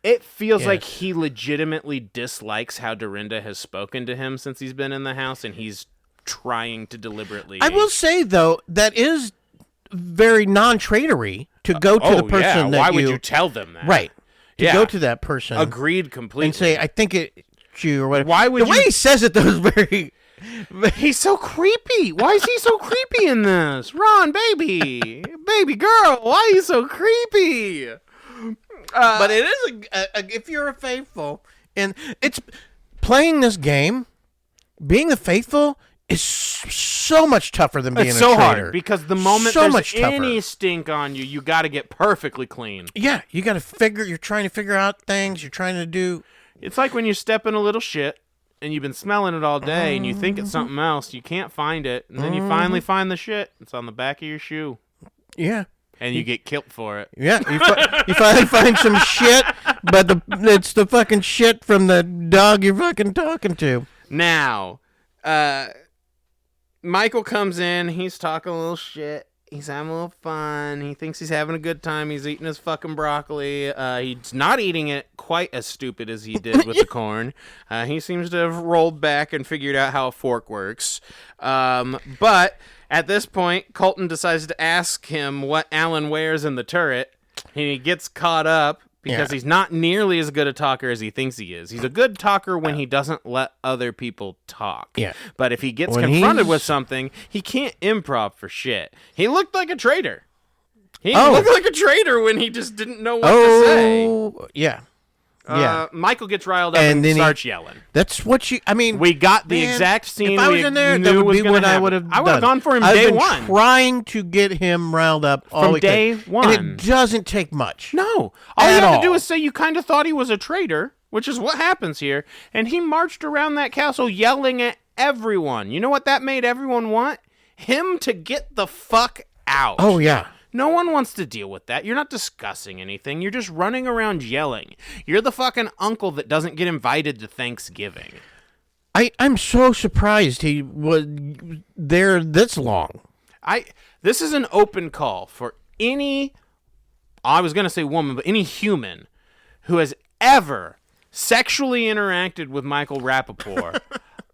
It feels like he legitimately dislikes how Dorinda has spoken to him since he's been in the house, and he's trying to deliberately... I will say, though, that is very non-traitory to go to the person that why would you tell them that? Right. To go to that person. Agreed completely. And say, I think it's you, or whatever. Why would the way he says it, though, is very... He's so creepy. Why is he so creepy in this? Ron, baby girl, why are you so creepy? But it is if you're a faithful, and it's playing this game, being the faithful is so much tougher than being a traitor. It's so hard because the moment there's any stink on you, you got to get perfectly clean. Yeah, you got to you're trying to figure out things. You're trying to do. It's like when you step in a little shit. And you've been smelling it all day, and you think it's something else. You can't find it, and then you finally find the shit. It's on the back of your shoe. Yeah. And you get killed for it. Yeah, you finally find some shit, but it's the fucking shit from the dog you're fucking talking to. Now, Michael comes in. He's talking a little shit. He's having a little fun. He thinks he's having a good time. He's eating his fucking broccoli. He's not eating it quite as stupid as he did with the corn. He seems to have rolled back and figured out how a fork works. But at this point, Colton decides to ask him what Alan wears in the turret. He gets caught up because he's not nearly as good a talker as he thinks he is. He's a good talker when he doesn't let other people talk. Yeah. But if he gets confronted with something, he can't improv for shit. He looked like a traitor. He looked like a traitor when he just didn't know what to say. Yeah. Michael gets riled up and starts yelling. That's what we got the exact scene. If I was in there, that would be what I would have done. I would have gone for him day one. I've been trying to get him riled up from day one. And it doesn't take much. No. All you have to do is say you kind of thought he was a traitor, which is what happens here. And he marched around that castle yelling at everyone. You know what that made everyone want? Him to get the fuck out. Oh, yeah. No one wants to deal with that. You're not discussing anything. You're just running around yelling. You're the fucking uncle that doesn't get invited to Thanksgiving. I'm so surprised he was there this long. This is an open call for any, I was going to say woman, but any human who has ever sexually interacted with Michael Rappaport.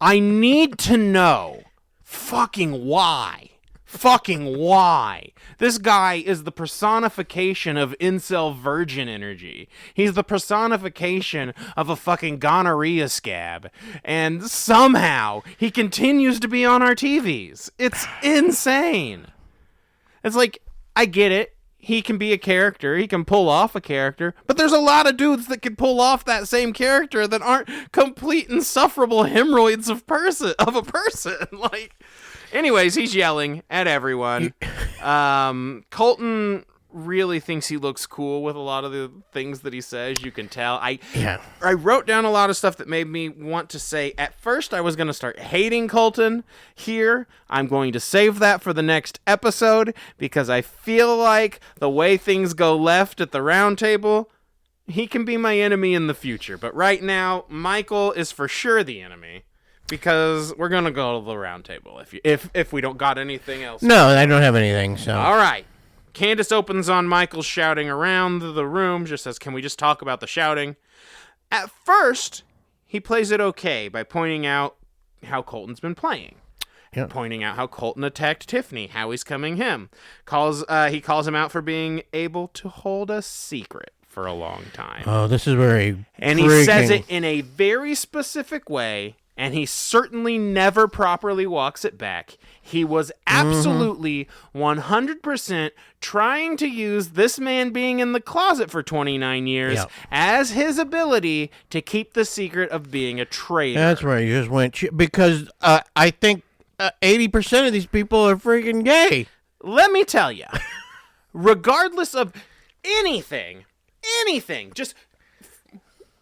I need to know fucking why. Fucking why? This guy is the personification of incel virgin energy. He's the personification of a fucking gonorrhea scab. And somehow he continues to be on our TVs. It's insane. It's like, I get it. He can be a character. He can pull off a character. But there's a lot of dudes that can pull off that same character that aren't complete insufferable hemorrhoids of a person. Like... Anyways, he's yelling at everyone. Colton really thinks he looks cool with a lot of the things that he says. You can tell. I wrote down a lot of stuff that made me want to say, at first I was going to start hating Colton here. I'm going to save that for the next episode because I feel like the way things go left at the round table, he can be my enemy in the future. But right now, Michael is for sure the enemy. Because we're gonna go to the round table if we don't got anything else. No, I don't have anything. So all right, Candace opens on Michael shouting around the room. Just says, "Can we just talk about the shouting?" At first, he plays it okay by pointing out how Colton's been playing, pointing out how Colton attacked Tiffany, how he's coming him. He calls him out for being able to hold a secret for a long time. Oh, this is very and he says it in a very specific way. And he certainly never properly walks it back. He was absolutely 100% trying to use this man being in the closet for 29 years as his ability to keep the secret of being a traitor. That's right. You just went... Because I think 80% of these people are freaking gay. Let me tell you, regardless of anything, just...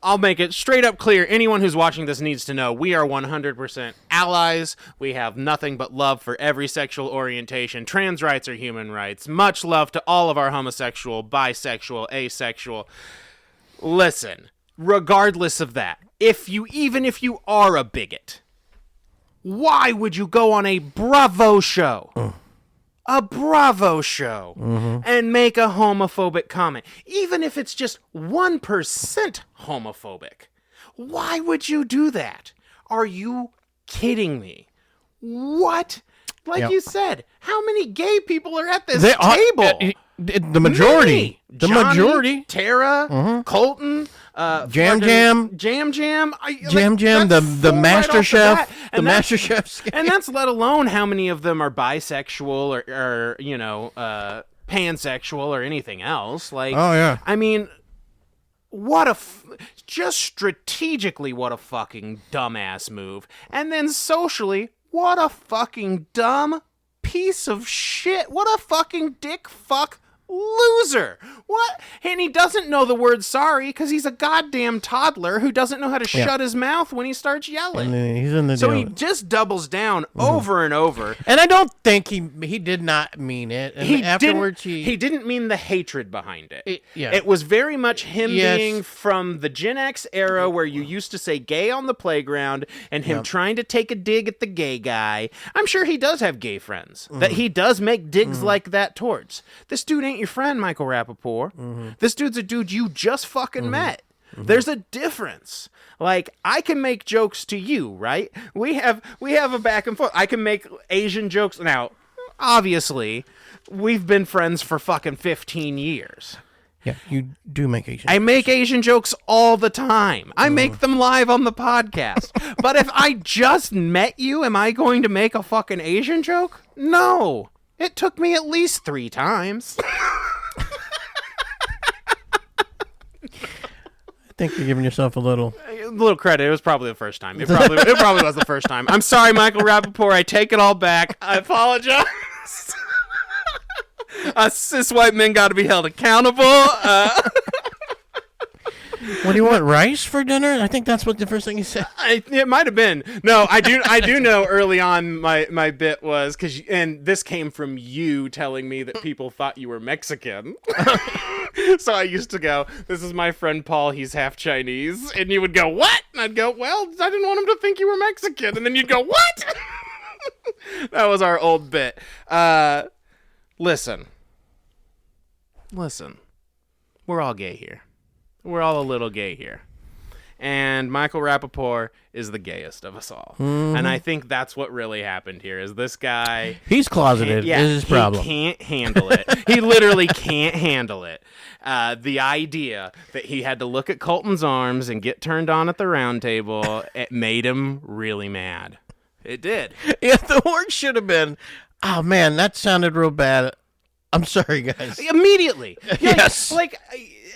I'll make it straight up clear. Anyone who's watching this needs to know we are 100% allies. We have nothing but love for every sexual orientation. Trans rights are human rights. Much love to all of our homosexual, bisexual, asexual. Listen, regardless of that, even if you are a bigot, why would you go on a Bravo show? A Bravo show and make a homophobic comment, even if it's just 1% homophobic. Why would you do that? Are you kidding me? What? Like you said, how many gay people are at this table? The majority. Many. The Johnny, majority. Tara, Colton, Jam, the Master Chef, the Master Chef, and that's let alone how many of them are bisexual or pansexual or anything else. Like, oh yeah, I mean, just strategically, what a fucking dumbass move, and then socially, what a fucking dumb piece of shit. What a fucking dick fuck Loser. What? And he doesn't know the word sorry because he's a goddamn toddler who doesn't know how to shut his mouth when he starts yelling. And he's in the So he just doubles down over and over. And I don't think he did not mean it. And afterwards he didn't mean the hatred behind it. Yeah. It was very much him being from the Gen X era where you used to say gay on the playground and him trying to take a dig at the gay guy. I'm sure he does have gay friends that he does make digs like that towards. This dude ain't your friend, Michael Rappaport. This dude's a dude you just fucking met. There's a difference. Like, I can make jokes to you, right? We have a back and forth. I can make Asian jokes. Now, obviously, we've been friends for fucking 15 years. Yeah, you do make Asian I make Asian jokes all the time. I make them live on the podcast. But if I just met you, am I going to make a fucking Asian joke? No. It took me at least 3 times. I think you're giving yourself a little credit. It was probably the first time. It probably was the first time. I'm sorry, Michael Rappaport. I take it all back. I apologize. Us cis white men got to be held accountable. What do you want, rice for dinner? I think that's what the first thing he said. It might have been. No, I do know early on my bit was and this came from you telling me that people thought you were Mexican. So I used to go, this is my friend Paul, he's half Chinese. And you would go, what? And I'd go, well, I didn't want him to think you were Mexican. And then you'd go, what? That was our old bit. Listen. We're all gay here. We're all a little gay here. And Michael Rappaport is the gayest of us all. And I think that's what really happened here is this guy... He's closeted. Yeah, is his problem. He can't handle it. He literally can't handle it. The idea that he had to look at Colton's arms and get turned on at the round table, it made him really mad. It did. Yeah, the word should have been, oh man, that sounded real bad. I'm sorry, guys. Immediately. Yes.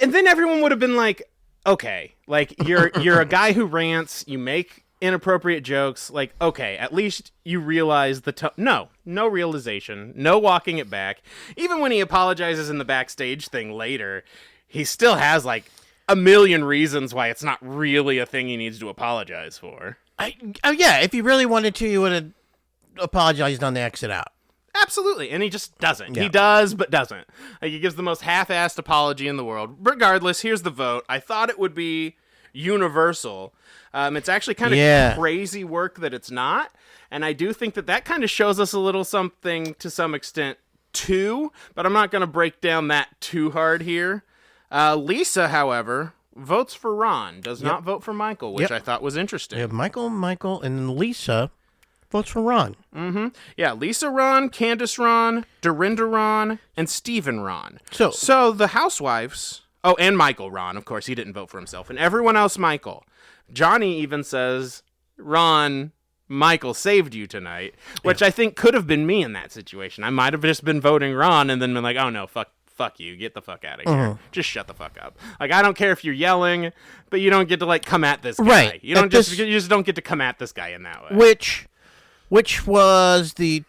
And then everyone would have been like, okay, like you're a guy who rants, you make inappropriate jokes, like, okay, at least you realize no realization, no walking it back. Even when he apologizes in the backstage thing later, he still has like a million reasons why it's not really a thing he needs to apologize for. Yeah, if he really wanted to, he would have apologized on the exit out. Absolutely, and he just doesn't. Yeah. He does, but doesn't. Like, he gives the most half-assed apology in the world. Regardless, here's the vote. I thought it would be universal. It's actually kind of crazy work that it's not, and I do think that kind of shows us a little something to some extent, too, but I'm not going to break down that too hard here. Lisa, however, votes for Ron, does not vote for Michael, which I thought was interesting. Yeah, Michael, and Lisa... votes for Ron. Mm-hmm. Yeah, Lisa Ron, Candace Ron, Dorinda Ron, and Steven Ron. So the housewives... Oh, and Michael Ron, of course. He didn't vote for himself. And everyone else, Michael. Johnny even says, Ron, Michael saved you tonight, which I think could have been me in that situation. I might have just been voting Ron and then been like, oh, no, fuck you. Get the fuck out of here. Just shut the fuck up. Like, I don't care if you're yelling, but you don't get to, like, come at this guy. Right. You just don't get to come at this guy in that way. Which was the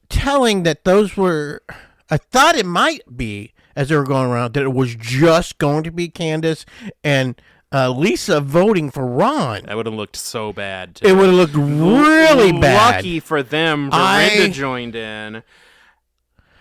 telling that those were... I thought it might be, as they were going around, that it was just going to be Candace and Lisa voting for Ron. That would have looked so bad, too. It would have looked really bad. Lucky for them, Dorinda joined in.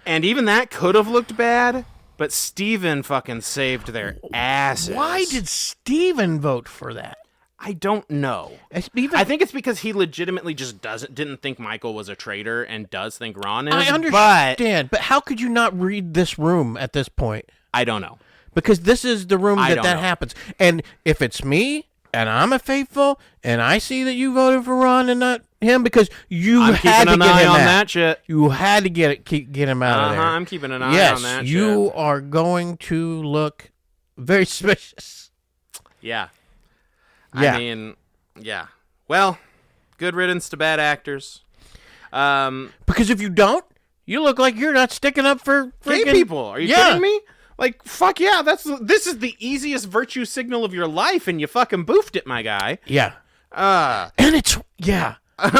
And even that could have looked bad, but Steven fucking saved their asses. Why did Steven vote for that? I don't know. I think it's because he legitimately just didn't think Michael was a traitor and does think Ron is. I understand, but how could you not read this room at this point? I don't know. Because this is the room that happens. And if it's me and I'm a faithful and I see that you voted for Ron and not him because I'm had to keeping an get eye him on out. that shit. You had to get him out of there. I'm keeping an eye on that shit. You are going to look very suspicious. Yeah. Yeah. I mean, yeah. Well, good riddance to bad actors. Because if you don't, you look like you're not sticking up for gay people. Are you kidding me? Like, fuck yeah, this is the easiest virtue signal of your life, and you fucking boofed it, my guy. Yeah. And it's,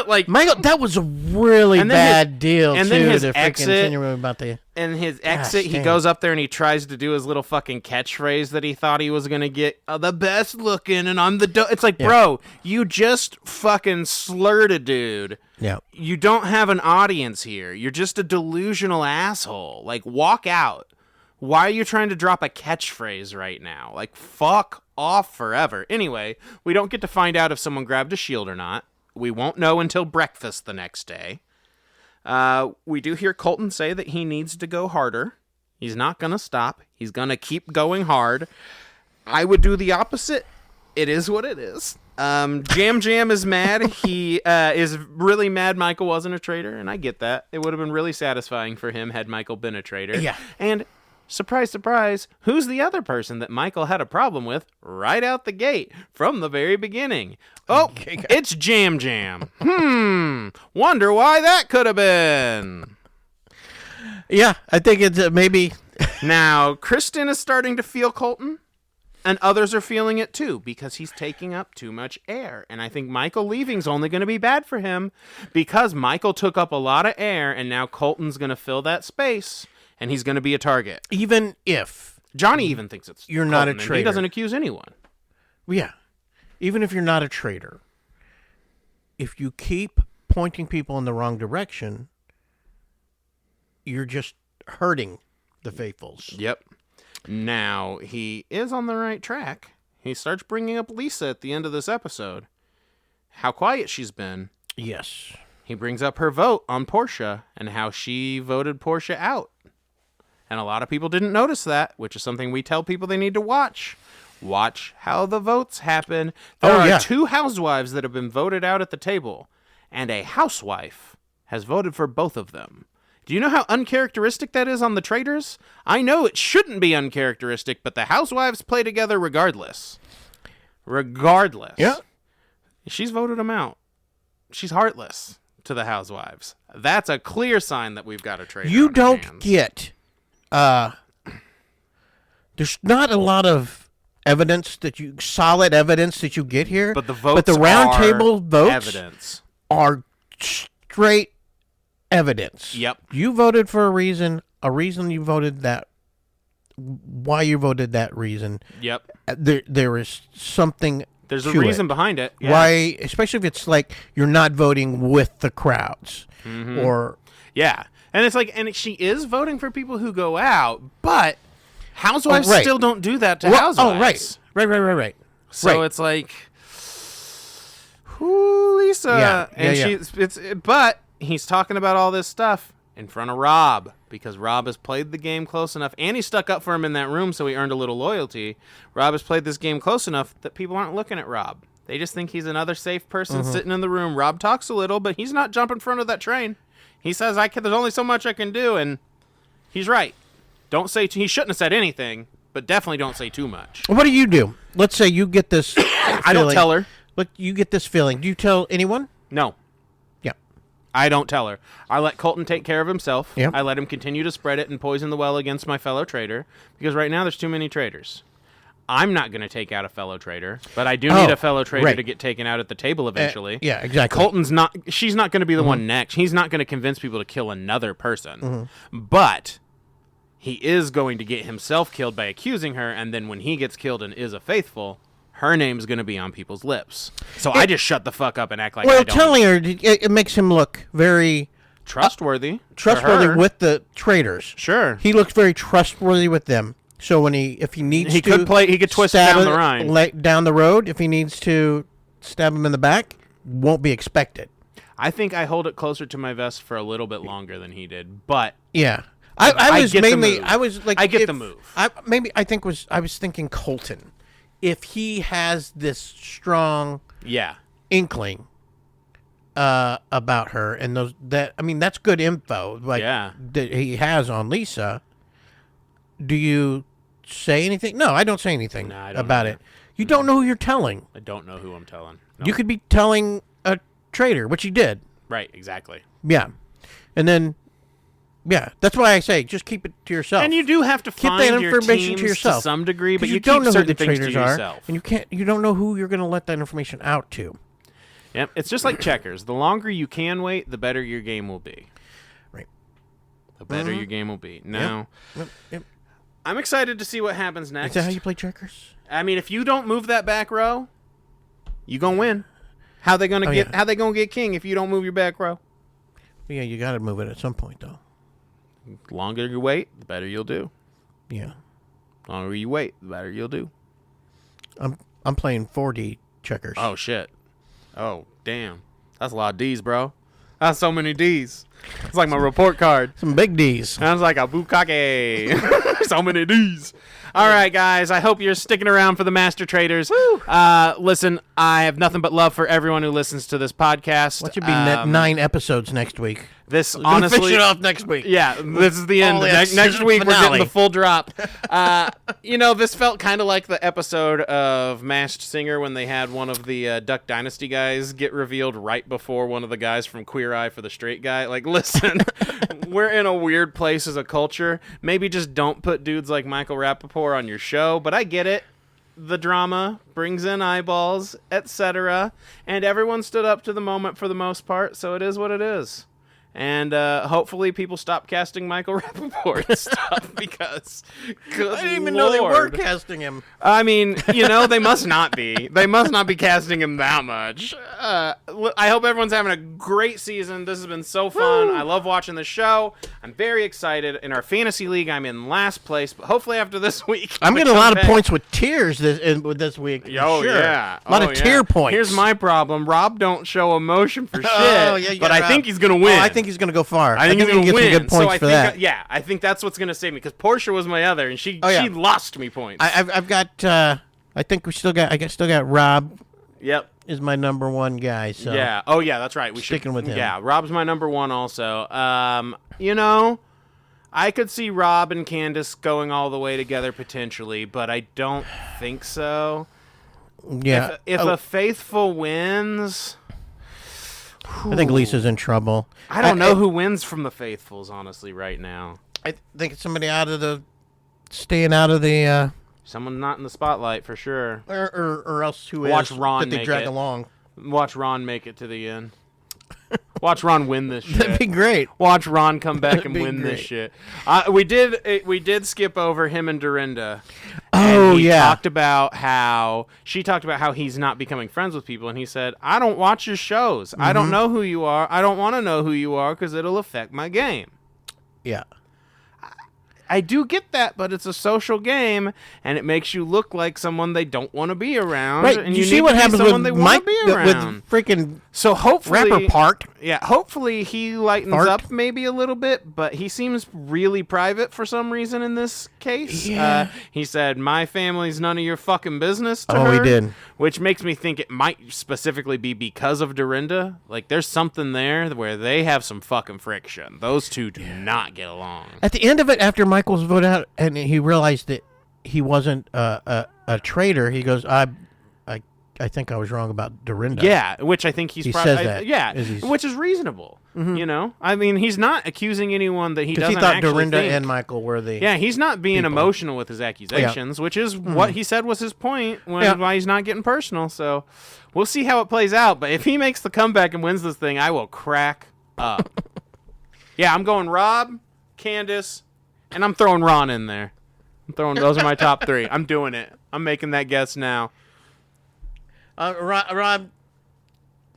like Michael, that was a really bad deal. And too, then his to exit about the. And his exit, he goes up there and he tries to do his little fucking catchphrase that he thought he was gonna get the best looking, and I'm the. It's like, bro, you just fucking slurred a dude. Yeah. You don't have an audience here. You're just a delusional asshole. Like, walk out. Why are you trying to drop a catchphrase right now? Like, fuck off forever. Anyway, we don't get to find out if someone grabbed a shield or not. We won't know until breakfast the next day. We do hear Colton say that he needs to go harder. He's not going to stop. He's going to keep going hard. I would do the opposite. It is what it is. Jam Jam is mad. He is really mad Michael wasn't a traitor, and I get that. It would have been really satisfying for him had Michael been a traitor. Yeah. And surprise, surprise, who's the other person that Michael had a problem with right out the gate from the very beginning? Oh, it's Jam Jam. Wonder why that could have been. Yeah, I think it's maybe. Now, Kristen is starting to feel Colton, and others are feeling it too because he's taking up too much air. And I think Michael leaving's only going to be bad for him because Michael took up a lot of air, and now Colton's going to fill that space. And he's going to be a target. Even if Johnny even thinks it's you're Colton, not a and traitor. he doesn't accuse anyone. Yeah. Even if you're not a traitor, if you keep pointing people in the wrong direction, you're just hurting the faithfuls. Yep. Now, he is on the right track. He starts bringing up Lisa at the end of this episode. How quiet she's been. Yes. He brings up her vote on Portia and how she voted Portia out. And a lot of people didn't notice that, which is something we tell people they need to watch. Watch how the votes happen. There are 2 housewives that have been voted out at the table, and a housewife has voted for both of them. Do you know how uncharacteristic that is on the Traitors? I know it shouldn't be uncharacteristic, but the housewives play together regardless. Regardless. Yeah. She's voted them out. She's heartless to the housewives. That's a clear sign that we've got a traitor. You on our don't hands. get. There's not a lot of evidence solid evidence that you get here. But the votes the round table votes evidence. Are straight evidence. Yep. You voted for a reason you voted that. Why you voted that reason. Yep. There is something. There's a reason behind it. Yeah. Why, especially if it's like you're not voting with the crowds, or and it's like, and she is voting for people who go out, but housewives still don't do that to housewives. Oh, right. So it's like, whoo, Lisa, but he's talking about all this stuff in front of Rob because Rob has played the game close enough, and he stuck up for him in that room, so he earned a little loyalty. Rob has played this game close enough that people aren't looking at Rob. They just think he's another safe person sitting in the room. Rob talks a little, but he's not jumping in front of that train. He says, there's only so much I can do, and he's right. Don't say, he shouldn't have said anything, but definitely don't say too much. What do you do? Let's say you get this I don't tell her. But you get this feeling. Do you tell anyone? No. Yeah. I don't tell her. I let Colton take care of himself. Yeah. I let him continue to spread it and poison the well against my fellow traitor, because right now there's too many traitors. I'm not going to take out a fellow traitor, but I do need a fellow traitor to get taken out at the table eventually. Yeah, exactly. She's not going to be the one next. He's not going to convince people to kill another person. But he is going to get himself killed by accusing her, and then when he gets killed and is a faithful, her name's going to be on people's lips. So I just shut the fuck up and act like I don't. Telling her, it makes him look very trustworthy. With the traitors. Sure. He looks very trustworthy with them. So if he needs he to, he could twist down the line. Down the road, if he needs to stab him in the back, won't be expected. I think I hold it closer to my vest for a little bit longer than he did, but yeah, I was get the move. I was thinking Colton, if he has this strong inkling about her and that's good info that he has on Lisa. Do you say anything? No, I don't say anything about it. You don't know who you're telling. I don't know who I'm telling. No. You could be telling a traitor, which you did. Right, exactly. Yeah. And then, that's why I say just keep it to yourself. And you do have to keep find that information your teams to yourself to some degree, but you don't know who the traitors are, and you don't know who you're going to let that information out to. Yep, it's just like checkers. The longer you can wait, the better your game will be. Right. The better your game will be. Now, Yep. I'm excited to see what happens next. Is that how you play checkers? I mean, if you don't move that back row, you gonna win. How they gonna get? Yeah. How they gonna get king if you don't move your back row? Yeah, you got to move it at some point, though. The longer you wait, the better you'll do. Yeah. The longer you wait, the better you'll do. I'm playing 4D checkers. Oh shit. Oh damn. That's a lot of D's, bro. That's so many D's. It's like my report card. Some big D's. Sounds like a bukkake. So many D's. All right, guys. I hope you're sticking around for the Master Traders. Listen, I have nothing but love for everyone who listens to this podcast. What should be 9 episodes next week? This We're gonna honestly, finish it off next week. yeah, this is the end. All the Next week we're finale. getting the full drop. This felt kind of like the episode of Masked Singer when they had one of the Duck Dynasty guys get revealed right before one of the guys from Queer Eye for the Straight Guy. Like, listen, we're in a weird place as a culture. Maybe just don't put dudes like Michael Rappaport on your show, but I get it. The drama brings in eyeballs, etc. And everyone stood up to the moment for the most part, so it is what it is. And hopefully people stop casting Michael Rappaport stuff because, good I didn't even know they were Lord. casting him. I mean, they must not be. They must not be casting him that much. I hope everyone's having a great season. This has been so fun. I love watching the show. I'm very excited. In our fantasy league, I'm in last place, but hopefully after this week, I'm I getting a come lot of back. points with tears this week. Oh, sure. yeah. A lot of tear points. Here's my problem. Rob don't show emotion for shit, Oh, yeah, you but got I Rob. think he's going to win. Oh, I think he's going to go far. I think he's he going to can win. get some good points for that. I think that's what's going to save me because Portia was my other, and she yeah. she lost me points. I've got. I think still got Rob Yep. is my number one guy. So Yeah. Oh, yeah. That's right. We Sticking with him. Yeah. Rob's my number one. Also. I could see Rob and Candace going all the way together potentially, but I don't think so. yeah. If a faithful wins, I think Lisa's in trouble. I don't know who wins from the faithfuls, honestly, right now. I think it's somebody staying out of the. Someone not in the spotlight for sure. Or else who Watch is Ron that they make drag it. along. Watch Ron make it to the end. Watch Ron win this shit. That'd be great. Watch Ron come back and That'd be win this great. shit. We did skip over him and Dorinda. Oh, and he yeah. talked about how he's not becoming friends with people, and he said, "I don't watch your shows. I don't know who you are. I don't want to know who you are because it'll affect my game." Yeah. I do get that, but it's a social game, and it makes you look like someone they don't want to be around. Right. And you need see what to be happens someone with they want to be with around. freaking So hopefully, Rappaport. Yeah, hopefully he lightens Fart. up maybe a little bit, but he seems really private for some reason in this case. Yeah. He said, "My family's none of your fucking business." To Oh, he her, did. which makes me think it might specifically be because of Dorinda. Like, there's something there where they have some fucking friction. Those two do not get along. At the end of it, after Michael's voted out, and he realized that he wasn't a traitor, he goes, I think I was wrong about Dorinda. Yeah, which I think He says that, as he's- which is reasonable. I mean, he's not accusing anyone that he Because doesn't he thought actually Dorinda think. and Michael were the... Yeah, he's not being people. emotional with his accusations, which is what he said was his point why he's not getting personal. So we'll see how it plays out. But if he makes the comeback and wins this thing, I will crack up. Yeah, I'm going Rob, Candace, and I'm throwing Ron in there. Those are my top three. I'm doing it. I'm making that guess now. Rob,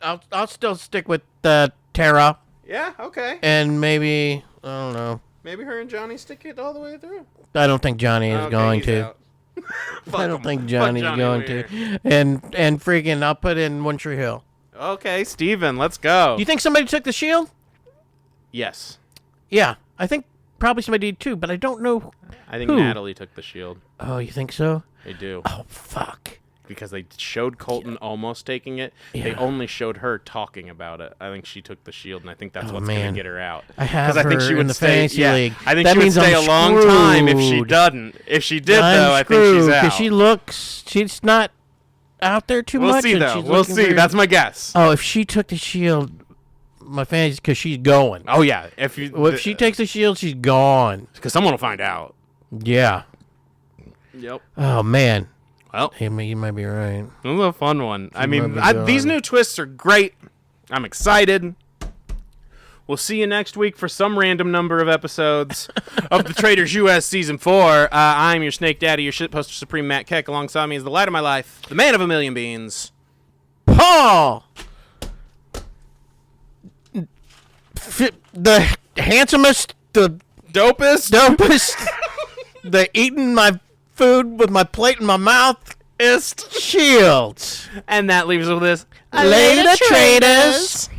I'll still stick with Tara, Yeah, okay. and maybe, I don't know. Maybe her and Johnny stick it all the way through. I don't think Johnny is Okay, going he's to. out. I don't him. think Fuck Johnny's Johnny going Weir. to. And freaking, I'll put in One Tree Hill. Okay, Steven, let's go. Do you think somebody took the shield? Yes. Yeah, I think probably somebody did too, but I don't know. I think Who? Natalie took the shield. Oh, you think so? They do. Oh, fuck. Because they showed Colton almost taking it. They Yeah. only showed her talking about it. I think she took the shield, and I think that's what's going man. to get her out. I have 'Cause I think her she would in the stay, fantasy yeah, league. I think That she would means stay I'm a long time if she screwed. doesn't. If she did, I'm though, I think she's screwed, out. 'cause she looks, she's not out there too We'll much. see, and though. she's We'll looking see. very- That's my guess. Oh, if she took the shield, my fantasy, because she's going. Oh, yeah. If She takes the shield, she's gone. Because someone will find out. Yeah. Yep. Oh, man. Well, You might be right. it was a fun one. I mean, might be these gone. new twists are great. I'm excited. We'll see you next week for some random number of episodes of the Traitors US Season 4. I'm your Snake Daddy, your shitposter supreme, Matt Keck. Alongside me is the light of my life, the man of a million beans, Paul! The handsomest, the dopest, the eating my food with my plate in my mouth, Shields. and that leaves us with this. Later, Traitors.